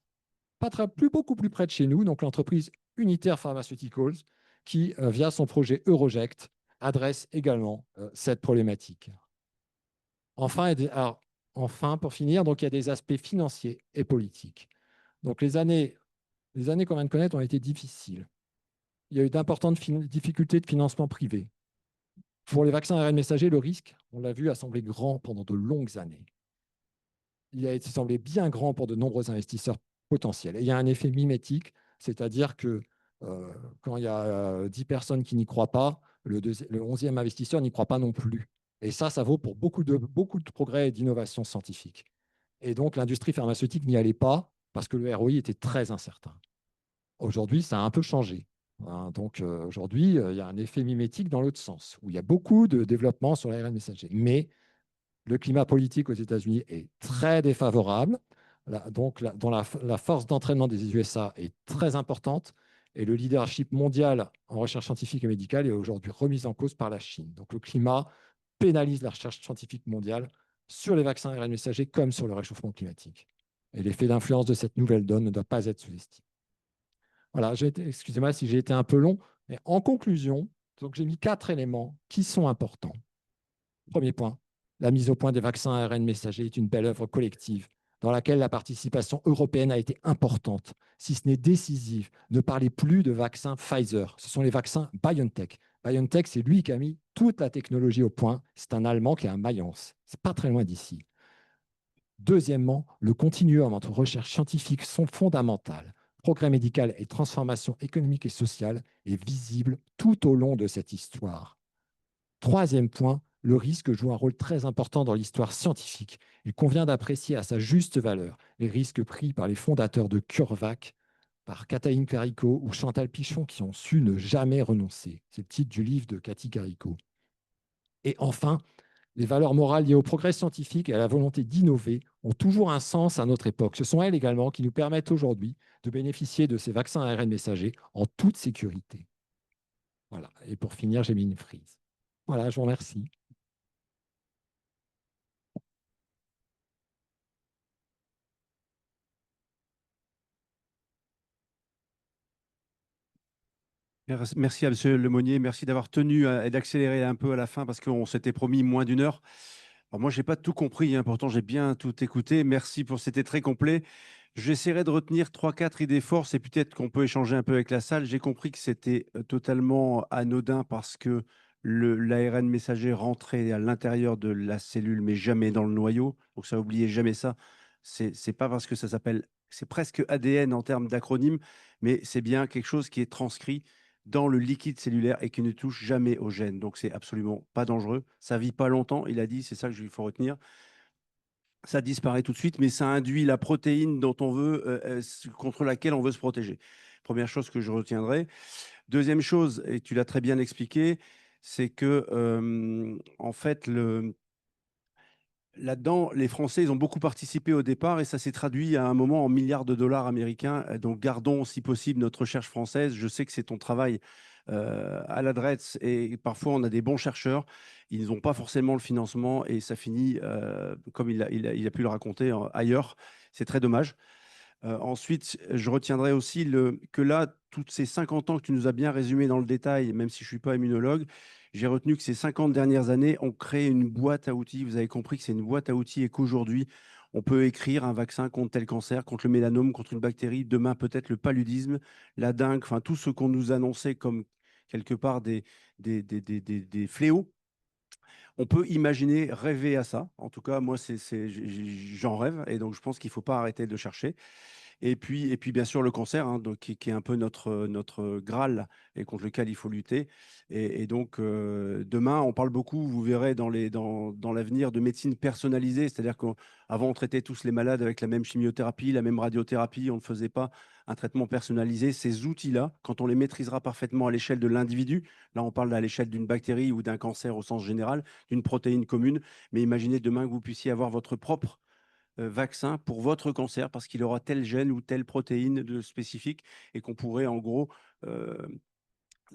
Speaker 5: beaucoup plus près de chez nous, donc l'entreprise Unitaire Pharmaceuticals, qui, via son projet Euroject, adresse également cette problématique. Enfin, pour finir, donc, il y a des aspects financiers et politiques. Donc, les années qu'on vient de connaître ont été difficiles. Il y a eu d'importantes difficultés de financement privé. Pour les vaccins ARN messagers, le risque, on l'a vu, a semblé grand pendant de longues années. Il a semblé bien grand pour de nombreux investisseurs potentiels. Et il y a un effet mimétique, c'est-à-dire que quand il y a 10 personnes qui n'y croient pas, le 11e investisseur n'y croit pas non plus. Et ça vaut pour beaucoup de progrès et d'innovations scientifiques. Et donc, l'industrie pharmaceutique n'y allait pas parce que le ROI était très incertain. Aujourd'hui, ça a un peu changé. Donc, aujourd'hui, il y a un effet mimétique dans l'autre sens, où il y a beaucoup de développement sur l'ARN messager. Mais le climat politique aux États-Unis est très défavorable. Dont la force d'entraînement des USA est très importante et le leadership mondial en recherche scientifique et médicale est aujourd'hui remis en cause par la Chine. Donc, le climat pénalise la recherche scientifique mondiale sur les vaccins ARN messagers comme sur le réchauffement climatique. Et l'effet d'influence de cette nouvelle donne ne doit pas être sous-estimé. Voilà, excusez-moi si j'ai été un peu long, mais en conclusion, j'ai mis 4 éléments qui sont importants. Premier point, la mise au point des vaccins ARN messagers est une belle œuvre collective dans laquelle la participation européenne a été importante, si ce n'est décisive. Ne parlez plus de vaccins Pfizer, ce sont les vaccins BioNTech. BioNTech, c'est lui qui a mis toute la technologie au point. C'est un Allemand qui est à Mayence. Ce n'est pas très loin d'ici. Deuxièmement, le continuum entre recherche scientifique sont fondamentales. Progrès médical et transformation économique et sociale est visible tout au long de cette histoire. Troisième point, le risque joue un rôle très important dans l'histoire scientifique. Il convient d'apprécier à sa juste valeur les risques pris par les fondateurs de CureVac, par Katalin Karikó ou Chantal Pichon, qui ont su ne jamais renoncer. C'est le titre du livre de Cathy Karikó. Et enfin, les valeurs morales liées au progrès scientifique et à la volonté d'innover ont toujours un sens à notre époque. Ce sont elles également qui nous permettent aujourd'hui de bénéficier de ces vaccins ARN messagers en toute sécurité. Voilà. Et pour finir, j'ai mis une frise. Voilà, je vous remercie.
Speaker 4: Merci à M. Lemonnier, merci d'avoir tenu et d'accélérer un peu à la fin parce qu'on s'était promis moins d'1 heure. Alors moi, je n'ai pas tout compris, pourtant j'ai bien tout écouté. Merci pour c'était très complet. J'essaierai de retenir 3-4 idées forces et peut-être qu'on peut échanger un peu avec la salle. J'ai compris que c'était totalement anodin parce que l'ARN messager rentrait à l'intérieur de la cellule, mais jamais dans le noyau. Donc ça, oubliez jamais ça. C'est pas parce que ça s'appelle, c'est presque ADN en termes d'acronyme, mais c'est bien quelque chose qui est transcrit dans le liquide cellulaire et qui ne touche jamais aux gènes. Donc, c'est absolument pas dangereux. Ça vit pas longtemps, il a dit, c'est ça qu'il faut retenir. Ça disparaît tout de suite, mais ça induit la protéine dont on veut, contre laquelle on veut se protéger. Première chose que je retiendrai. Deuxième chose, et tu l'as très bien expliqué, c'est que, en fait, là-dedans, les Français, ils ont beaucoup participé au départ et ça s'est traduit à un moment en milliards de dollars américains. Donc, gardons, si possible, notre recherche française. Je sais que c'est ton travail à l'adresse et parfois, on a des bons chercheurs. Ils n'ont pas forcément le financement et ça finit, comme il a pu le raconter, ailleurs. C'est très dommage. Ensuite, je retiendrai aussi que là, toutes ces 50 ans que tu nous as bien résumé dans le détail, même si je ne suis pas immunologue, j'ai retenu que ces 50 dernières années ont créé une boîte à outils. Vous avez compris que c'est une boîte à outils et qu'aujourd'hui, on peut écrire un vaccin contre tel cancer, contre le mélanome, contre une bactérie, demain peut-être le paludisme, la dengue, enfin tout ce qu'on nous annonçait comme quelque part des fléaux. On peut imaginer, rêver à ça. En tout cas, moi, j'en rêve et donc je pense qu'il ne faut pas arrêter de chercher. Et puis bien sûr, le cancer, donc, qui est un peu notre Graal et contre lequel il faut lutter. Et donc, demain, on parle beaucoup, vous verrez, dans l'avenir de médecine personnalisée. C'est-à-dire qu'avant, on traitait tous les malades avec la même chimiothérapie, la même radiothérapie. On ne faisait pas un traitement personnalisé. Ces outils-là, quand on les maîtrisera parfaitement à l'échelle de l'individu, là, on parle à l'échelle d'une bactérie ou d'un cancer au sens général, d'une protéine commune. Mais imaginez demain que vous puissiez avoir votre propre vaccin pour votre cancer parce qu'il aura tel gène ou telle protéine spécifique et qu'on pourrait en gros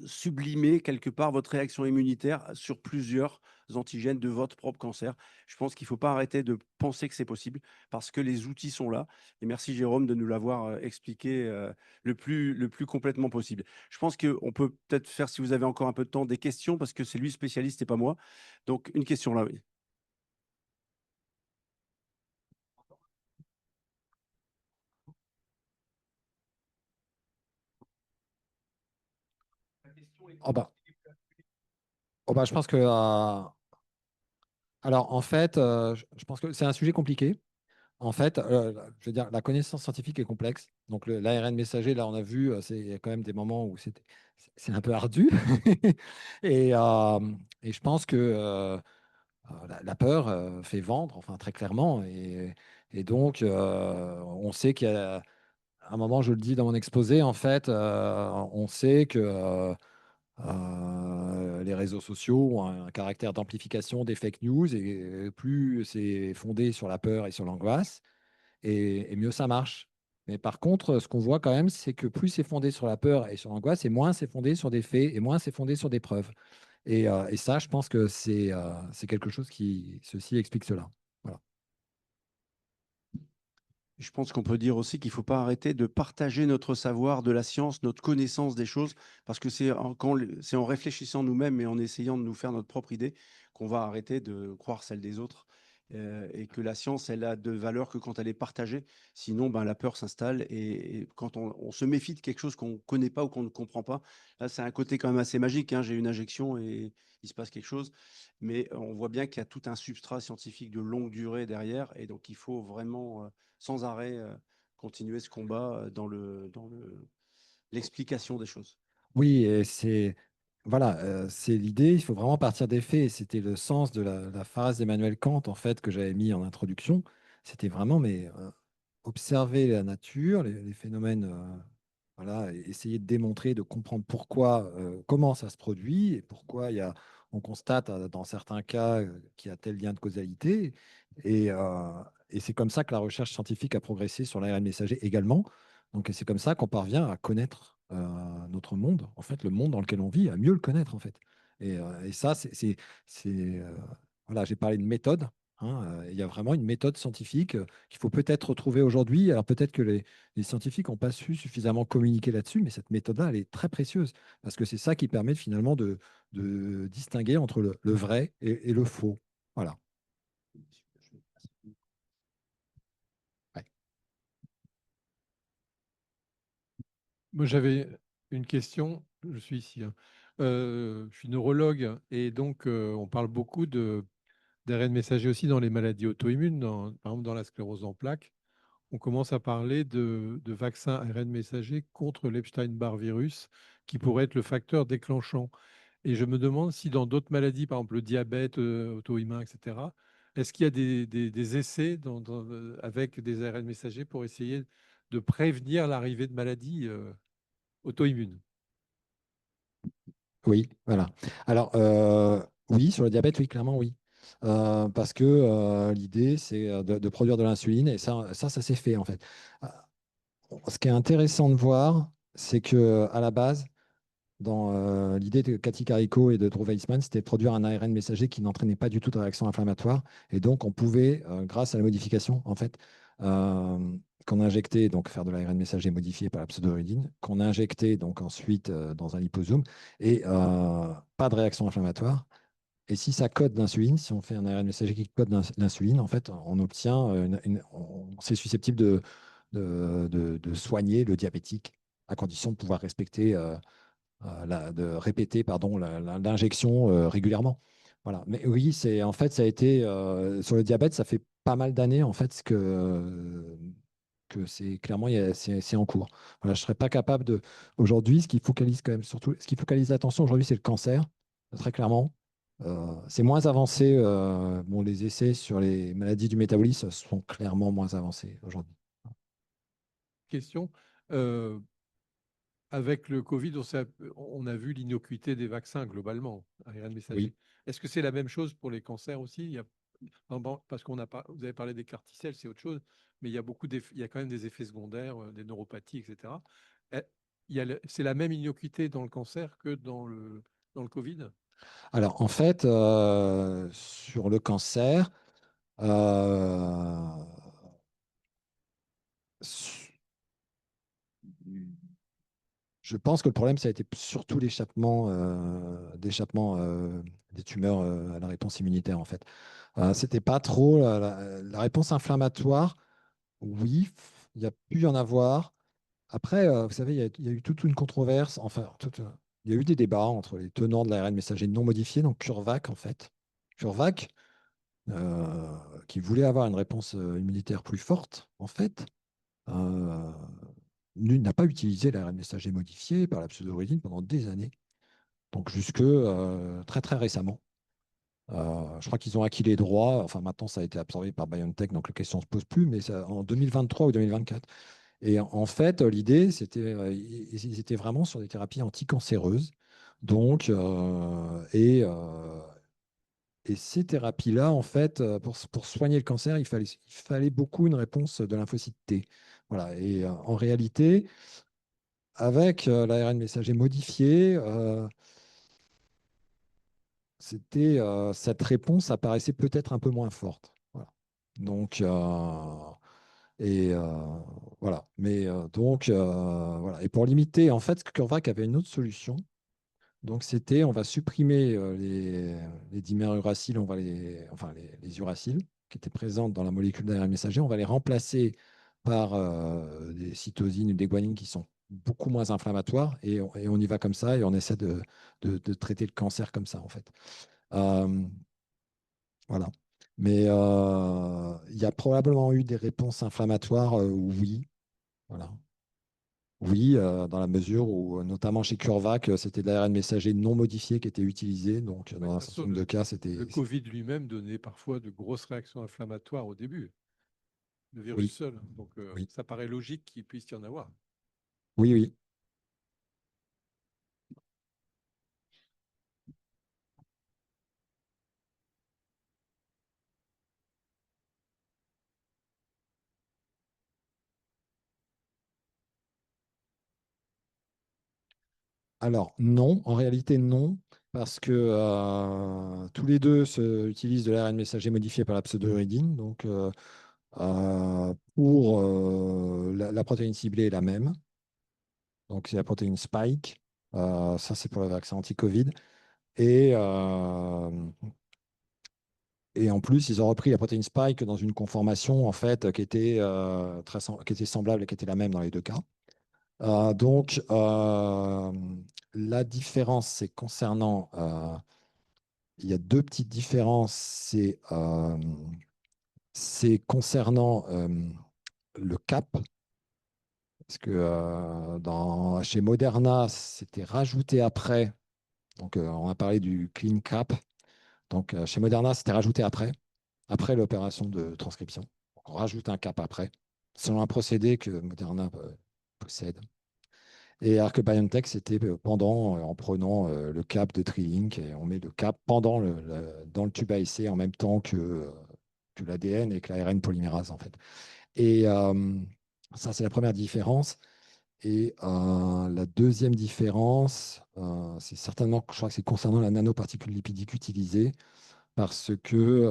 Speaker 4: sublimer quelque part votre réaction immunitaire sur plusieurs antigènes de votre propre cancer. Je pense qu'il ne faut pas arrêter de penser que c'est possible parce que les outils sont là. Et merci Jérôme de nous l'avoir expliqué le plus complètement possible. Je pense qu'on peut peut-être faire, si vous avez encore un peu de temps, des questions parce que c'est lui le spécialiste et pas moi. Donc une question là, oui.
Speaker 1: La question est
Speaker 5: Oh bah, je pense que alors en fait, je pense que c'est un sujet compliqué. En fait, je veux dire, la connaissance scientifique est complexe. Donc, l'ARN messager, là, on a vu, c'est quand même des moments où c'est un peu ardu. Et, euh, et je pense que la peur fait vendre, enfin, très clairement. Et donc, on sait qu'il y a, à un moment, je le dis dans mon exposé, en fait, on sait que les réseaux sociaux ont un caractère d'amplification des fake news. Et plus c'est fondé sur la peur et sur l'angoisse, et mieux ça marche. Mais par contre, ce qu'on voit quand même, c'est que plus c'est fondé sur la peur et sur l'angoisse, et moins c'est fondé sur des faits, et moins c'est fondé sur des preuves. Et ça, je pense que c'est quelque chose qui, ceci explique cela. Voilà.
Speaker 4: Je pense qu'on peut dire aussi qu'il ne faut pas arrêter de partager notre savoir de la science, notre connaissance des choses, parce que c'est en réfléchissant nous-mêmes et en essayant de nous faire notre propre idée qu'on va arrêter de croire celle des autres. Et que la science, elle a de valeur que quand elle est partagée. Sinon, ben, la peur s'installe. Et quand on se méfie de quelque chose qu'on ne connaît pas ou qu'on ne comprend pas, là, c'est un côté quand même assez magique, hein. J'ai une injection et il se passe quelque chose. Mais on voit bien qu'il y a tout un substrat scientifique de longue durée derrière. Et donc, il faut vraiment sans arrêt continuer ce combat l'explication des choses.
Speaker 5: Oui, et voilà, c'est l'idée. Il faut vraiment partir des faits. Et c'était le sens de la phrase d'Emmanuel Kant, en fait, que j'avais mis en introduction. C'était vraiment, mais observer la nature, les phénomènes, voilà, et essayer de démontrer, de comprendre pourquoi, comment ça se produit et pourquoi on constate dans certains cas qu'il y a tel lien de causalité. Et c'est comme ça que la recherche scientifique a progressé sur l'ARN messager également. Donc, c'est comme ça qu'on parvient à connaître notre monde, en fait, le monde dans lequel on vit, à mieux le connaître, en fait. Et ça, voilà, j'ai parlé de méthode. Hein, il y a vraiment une méthode scientifique qu'il faut peut-être retrouver aujourd'hui. Alors peut-être que les scientifiques n'ont pas su suffisamment communiquer là-dessus, mais cette méthode-là, elle est très précieuse parce que c'est ça qui permet finalement de distinguer entre le vrai et le faux. Voilà. Ouais.
Speaker 3: Moi, j'avais une question. Je suis ici, hein. Je suis neurologue et donc on parle beaucoup d'ARN messager aussi dans les maladies auto-immunes, par exemple dans la sclérose en plaques. On commence à parler de vaccins ARN messager contre l'Epstein-Barr virus qui pourrait être le facteur déclenchant. Et je me demande si dans d'autres maladies, par exemple le diabète auto-immun, etc., est-ce qu'il y a des essais avec des ARN messagers pour essayer de prévenir l'arrivée de maladies auto-immunes?
Speaker 5: Oui, voilà. Alors, oui, sur le diabète, oui, clairement, oui. Parce que l'idée, c'est de produire de l'insuline et ça s'est fait en fait. Euh, Ce qui est intéressant de voir, c'est que à la base, dans l'idée de Cathy Carico et de Drew Weissman, c'était de produire un ARN messager qui n'entraînait pas du tout de réaction inflammatoire. Et donc, on pouvait, grâce à la modification, en fait, qu'on injectait, donc faire de l'ARN messager modifié par la pseudoruidine, qu'on injectait donc ensuite dans un liposome, et pas de réaction inflammatoire. Et si ça code l'insuline, si on fait un ARN messager qui code l'insuline, en fait, on obtient, c'est susceptible de soigner le diabétique à condition de pouvoir respecter de répéter pardon, l'injection régulièrement. Voilà. Mais oui, en fait, ça a été sur le diabète, ça fait pas mal d'années en fait que c'est clairement c'est en cours. Voilà, je ne serais pas capable de. Aujourd'hui, ce qui focalise quand même surtout, ce qui focalise l'attention aujourd'hui, c'est le cancer, très clairement. C'est moins avancé. Bon, les essais sur les maladies du métabolisme sont clairement moins avancés aujourd'hui.
Speaker 3: Question. euh, Avec le Covid, on a vu l'innocuité des vaccins globalement, ARN
Speaker 5: Oui.
Speaker 3: messager. Est-ce que c'est la même chose pour les cancers aussi? Bon, parce vous avez parlé des carticelles, c'est autre chose, mais il y a il y a quand même des effets secondaires, des neuropathies, etc. Eh, c'est la même innocuité dans le cancer que dans le Covid?
Speaker 5: Alors, en fait, sur le cancer, euh, su- je pense que le problème, ça a été surtout d'échappement des tumeurs à la réponse immunitaire, en fait. C'était pas trop la réponse inflammatoire. Oui, il y a pu y en avoir. Après, vous savez, il y a eu toute une controverse. Enfin, il y a eu des débats entre les tenants de l'ARN messager non modifié, donc CureVac, en fait. CureVac, qui voulait avoir une réponse immunitaire plus forte, en fait, euh, n'a pas utilisé l'ARN messager modifié par la pseudo-origine pendant des années. Donc, jusque très, très récemment. Je crois qu'ils ont acquis les droits. Enfin, maintenant, ça a été absorbé par BioNTech, donc la question ne se pose plus, mais en 2023 ou 2024. Et en fait, l'idée, ils étaient vraiment sur des thérapies anticancéreuses. Donc, et ces thérapies-là, en fait, pour soigner le cancer, il fallait beaucoup une réponse de lymphocyte T. Voilà. Et en réalité, avec l'ARN messager modifié, cette réponse apparaissait peut-être un peu moins forte. Voilà. Donc, voilà. Mais voilà. Et pour limiter, en fait, CureVac avait une autre solution. Donc, c'était on va supprimer les dimères-uracyles, enfin, les uracyles qui étaient présentes dans la molécule d'ARN messager. On va les remplacer par des cytosines ou des guanines qui sont beaucoup moins inflammatoires. Et on y va comme ça et on essaie de traiter le cancer comme ça, en fait. Euh, voilà. Mais il y a probablement eu des réponses inflammatoires, oui. Voilà. Oui, dans la mesure où, notamment chez CureVac, c'était de l'ARN messager non modifié qui était utilisé. Donc,
Speaker 3: Ouais,
Speaker 5: dans
Speaker 3: de
Speaker 5: un
Speaker 3: toute
Speaker 5: certain
Speaker 3: façon,
Speaker 5: nombre de cas, c'était.
Speaker 3: le Covid lui-même donnait parfois de grosses réactions inflammatoires au début, le virus
Speaker 5: Oui,
Speaker 3: seul. Donc,
Speaker 5: oui,
Speaker 3: ça paraît logique qu'il puisse y en avoir.
Speaker 5: oui, oui. Alors, non, en réalité, non, parce que tous les deux utilisent de l'ARN messager modifié par la pseudo-uridine. Donc, pour la protéine ciblée est la même. Donc, c'est la protéine Spike. Ça, c'est pour le vaccin anti-Covid. Et, et en plus, ils ont repris la protéine Spike dans une conformation en fait qui était, qui était semblable et qui était la même dans les deux cas. Donc, la différence, c'est concernant. Il y a deux petites différences. C'est concernant le cap. Parce que chez Moderna, c'était rajouté après. Donc, on a parlé du clean cap. Donc, chez Moderna, c'était rajouté après l'opération de transcription. Donc, on rajoute un cap après, selon un procédé que Moderna possède. Et alors que BioNTech, c'était pendant, en prenant le cap de Trilink, et on met le cap pendant dans le tube à essai en même temps que l'ADN et que l'ARN polymérase, en fait. Et ça, c'est la première différence. Et la deuxième différence, c'est certainement, je crois que c'est concernant la nanoparticule lipidique utilisée, parce que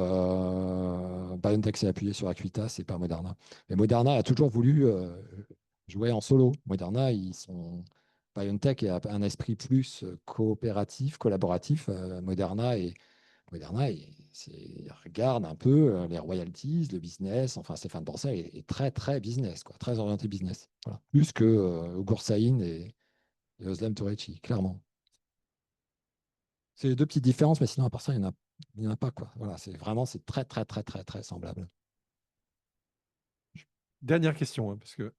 Speaker 5: BioNTech s'est appuyé sur Acuitas et pas Moderna. Mais Moderna a toujours voulu jouer en solo. Moderna, BioNTech a un esprit plus coopératif, collaboratif. Moderna il regarde un peu les royalties, le business. Enfin, Stéphane Bancel est très, très business, quoi, très orienté business. Voilà. Plus que Ugur Sahin et Özlem Türeci, clairement. C'est les deux petites différences, mais sinon, à part ça, il n'y en a pas, quoi. Voilà, c'est très, très, très, très, très semblable.
Speaker 3: Dernière question, hein, parce que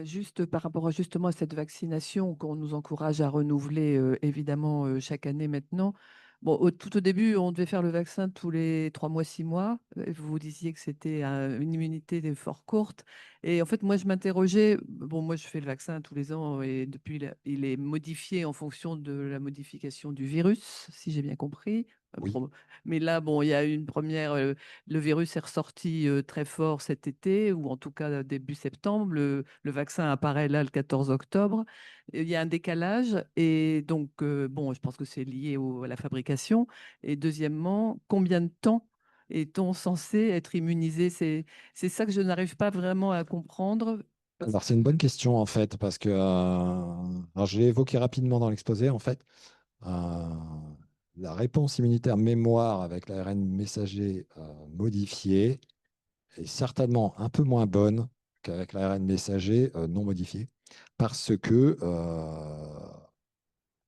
Speaker 7: Juste par rapport justement à cette vaccination qu'on nous encourage à renouveler évidemment chaque année maintenant. Bon, tout au début, on devait faire le vaccin tous les 3 mois, 6 mois. Vous disiez que c'était une immunité fort courte. Et en fait, moi, je m'interrogeais. Bon, moi, je fais le vaccin tous les ans et depuis, il est modifié en fonction de la modification du virus, si j'ai bien compris.
Speaker 5: Oui.
Speaker 7: Mais là, bon, il y a une première. Le virus est ressorti très fort cet été, ou en tout cas début septembre. Le vaccin apparaît là le 14 octobre. Il y a un décalage. Et donc, bon, je pense que c'est lié à la fabrication. Et deuxièmement, combien de temps est-on censé être immunisé? C'est ça que je n'arrive pas vraiment à comprendre.
Speaker 5: Alors, c'est une bonne question, en fait, parce que alors, je l'ai évoqué rapidement dans l'exposé, en fait. Euh, la réponse immunitaire mémoire avec l'ARN messager modifié est certainement un peu moins bonne qu'avec l'ARN messager non modifié, parce que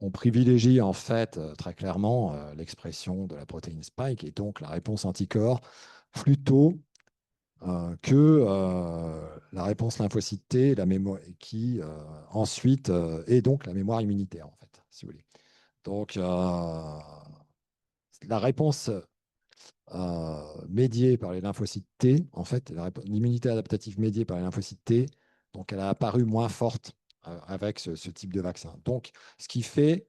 Speaker 5: on privilégie en fait très clairement l'expression de la protéine spike et donc la réponse anticorps plutôt que la réponse lymphocyte T, la mémoire, qui ensuite est donc la mémoire immunitaire en fait, si vous voulez. Donc la réponse médiée par les lymphocytes T, en fait, l'immunité adaptative médiée par les lymphocytes T, donc elle a apparu moins forte avec ce type de vaccin. Donc, ce qui fait,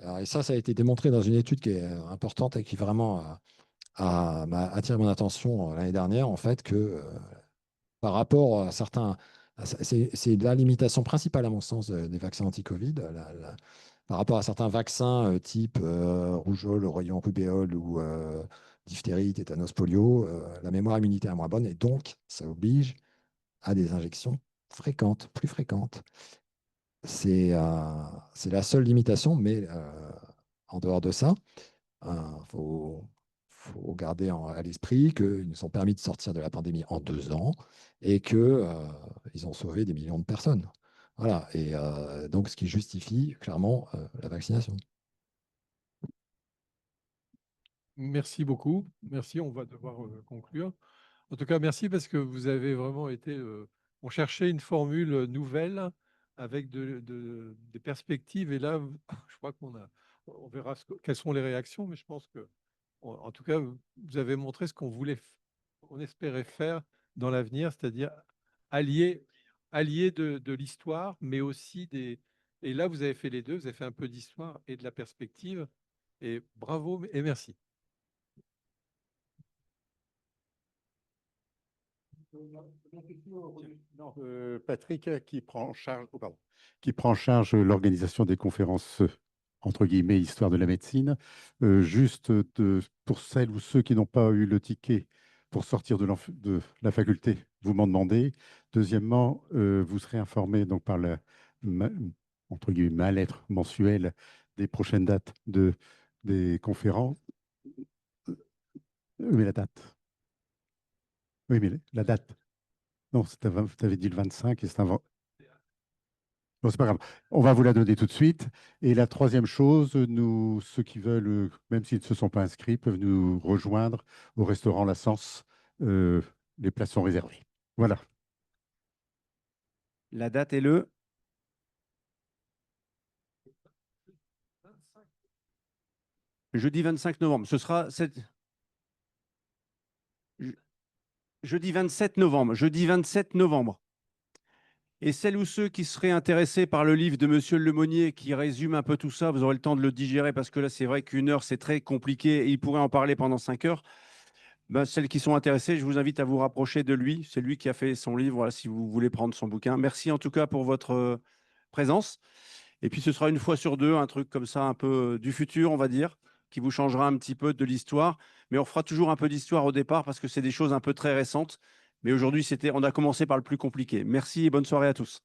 Speaker 5: et ça a été démontré dans une étude qui est importante et qui vraiment m'a attiré mon attention l'année dernière, en fait, que par rapport à certains, c'est la limitation principale, à mon sens, des vaccins anti-Covid, par rapport à certains vaccins type rougeole, rayon rubéole ou diphtérie, tétanos, polio, la mémoire immunitaire est moins bonne et donc ça oblige à des injections fréquentes, plus fréquentes. C'est la seule limitation, mais en dehors de ça, il faut garder à l'esprit qu'ils nous ont permis de sortir de la pandémie en 2 ans et qu'ils ont sauvé des millions de personnes. Voilà, et donc ce qui justifie clairement la vaccination.
Speaker 3: Merci beaucoup. Merci, on va devoir conclure. En tout cas, merci parce que vous avez vraiment été. On cherchait une formule nouvelle avec des perspectives. Et là, je crois on verra quelles sont les réactions, mais je pense que, en tout cas, vous avez montré ce qu'on voulait, on espérait faire dans l'avenir, c'est-à-dire allier, de l'histoire, mais aussi des. Et là, vous avez fait les deux, vous avez fait un peu d'histoire et de la perspective. Et bravo et merci.
Speaker 2: Non, Patrick qui prend en charge, qui prend en charge l'organisation des conférences entre guillemets histoire de la médecine. Pour celles ou ceux qui n'ont pas eu le ticket pour sortir de la faculté, vous m'en demandez. Deuxièmement, vous serez informé donc par entre guillemets ma lettre mensuelle des prochaines dates des conférences. Mais la date. Oui, mais la date. Non, tu avais dit le 25 et c'est un. Bon, c'est pas grave. On va vous la donner tout de suite. Et la troisième chose, ceux qui veulent, même s'ils ne se sont pas inscrits, peuvent nous rejoindre au restaurant La Sens. Les places sont réservées. Voilà.
Speaker 4: La date est le jeudi 25 novembre. Ce sera jeudi 27 novembre. Jeudi 27 novembre. Et celles ou ceux qui seraient intéressés par le livre de Monsieur Lemonnier qui résume un peu tout ça, vous aurez le temps de le digérer parce que là, c'est vrai qu'1 heure, c'est très compliqué et il pourrait en parler pendant 5 heures. Ben, celles qui sont intéressées, je vous invite à vous rapprocher de lui. C'est lui qui a fait son livre, voilà, si vous voulez prendre son bouquin. Merci en tout cas pour votre présence. Et puis, ce sera une fois sur deux, un truc comme ça, un peu du futur, on va dire, qui vous changera un petit peu de l'histoire. Mais on fera toujours un peu d'histoire au départ parce que c'est des choses un peu très récentes. Mais aujourd'hui, on a commencé par le plus compliqué. Merci et bonne soirée à tous.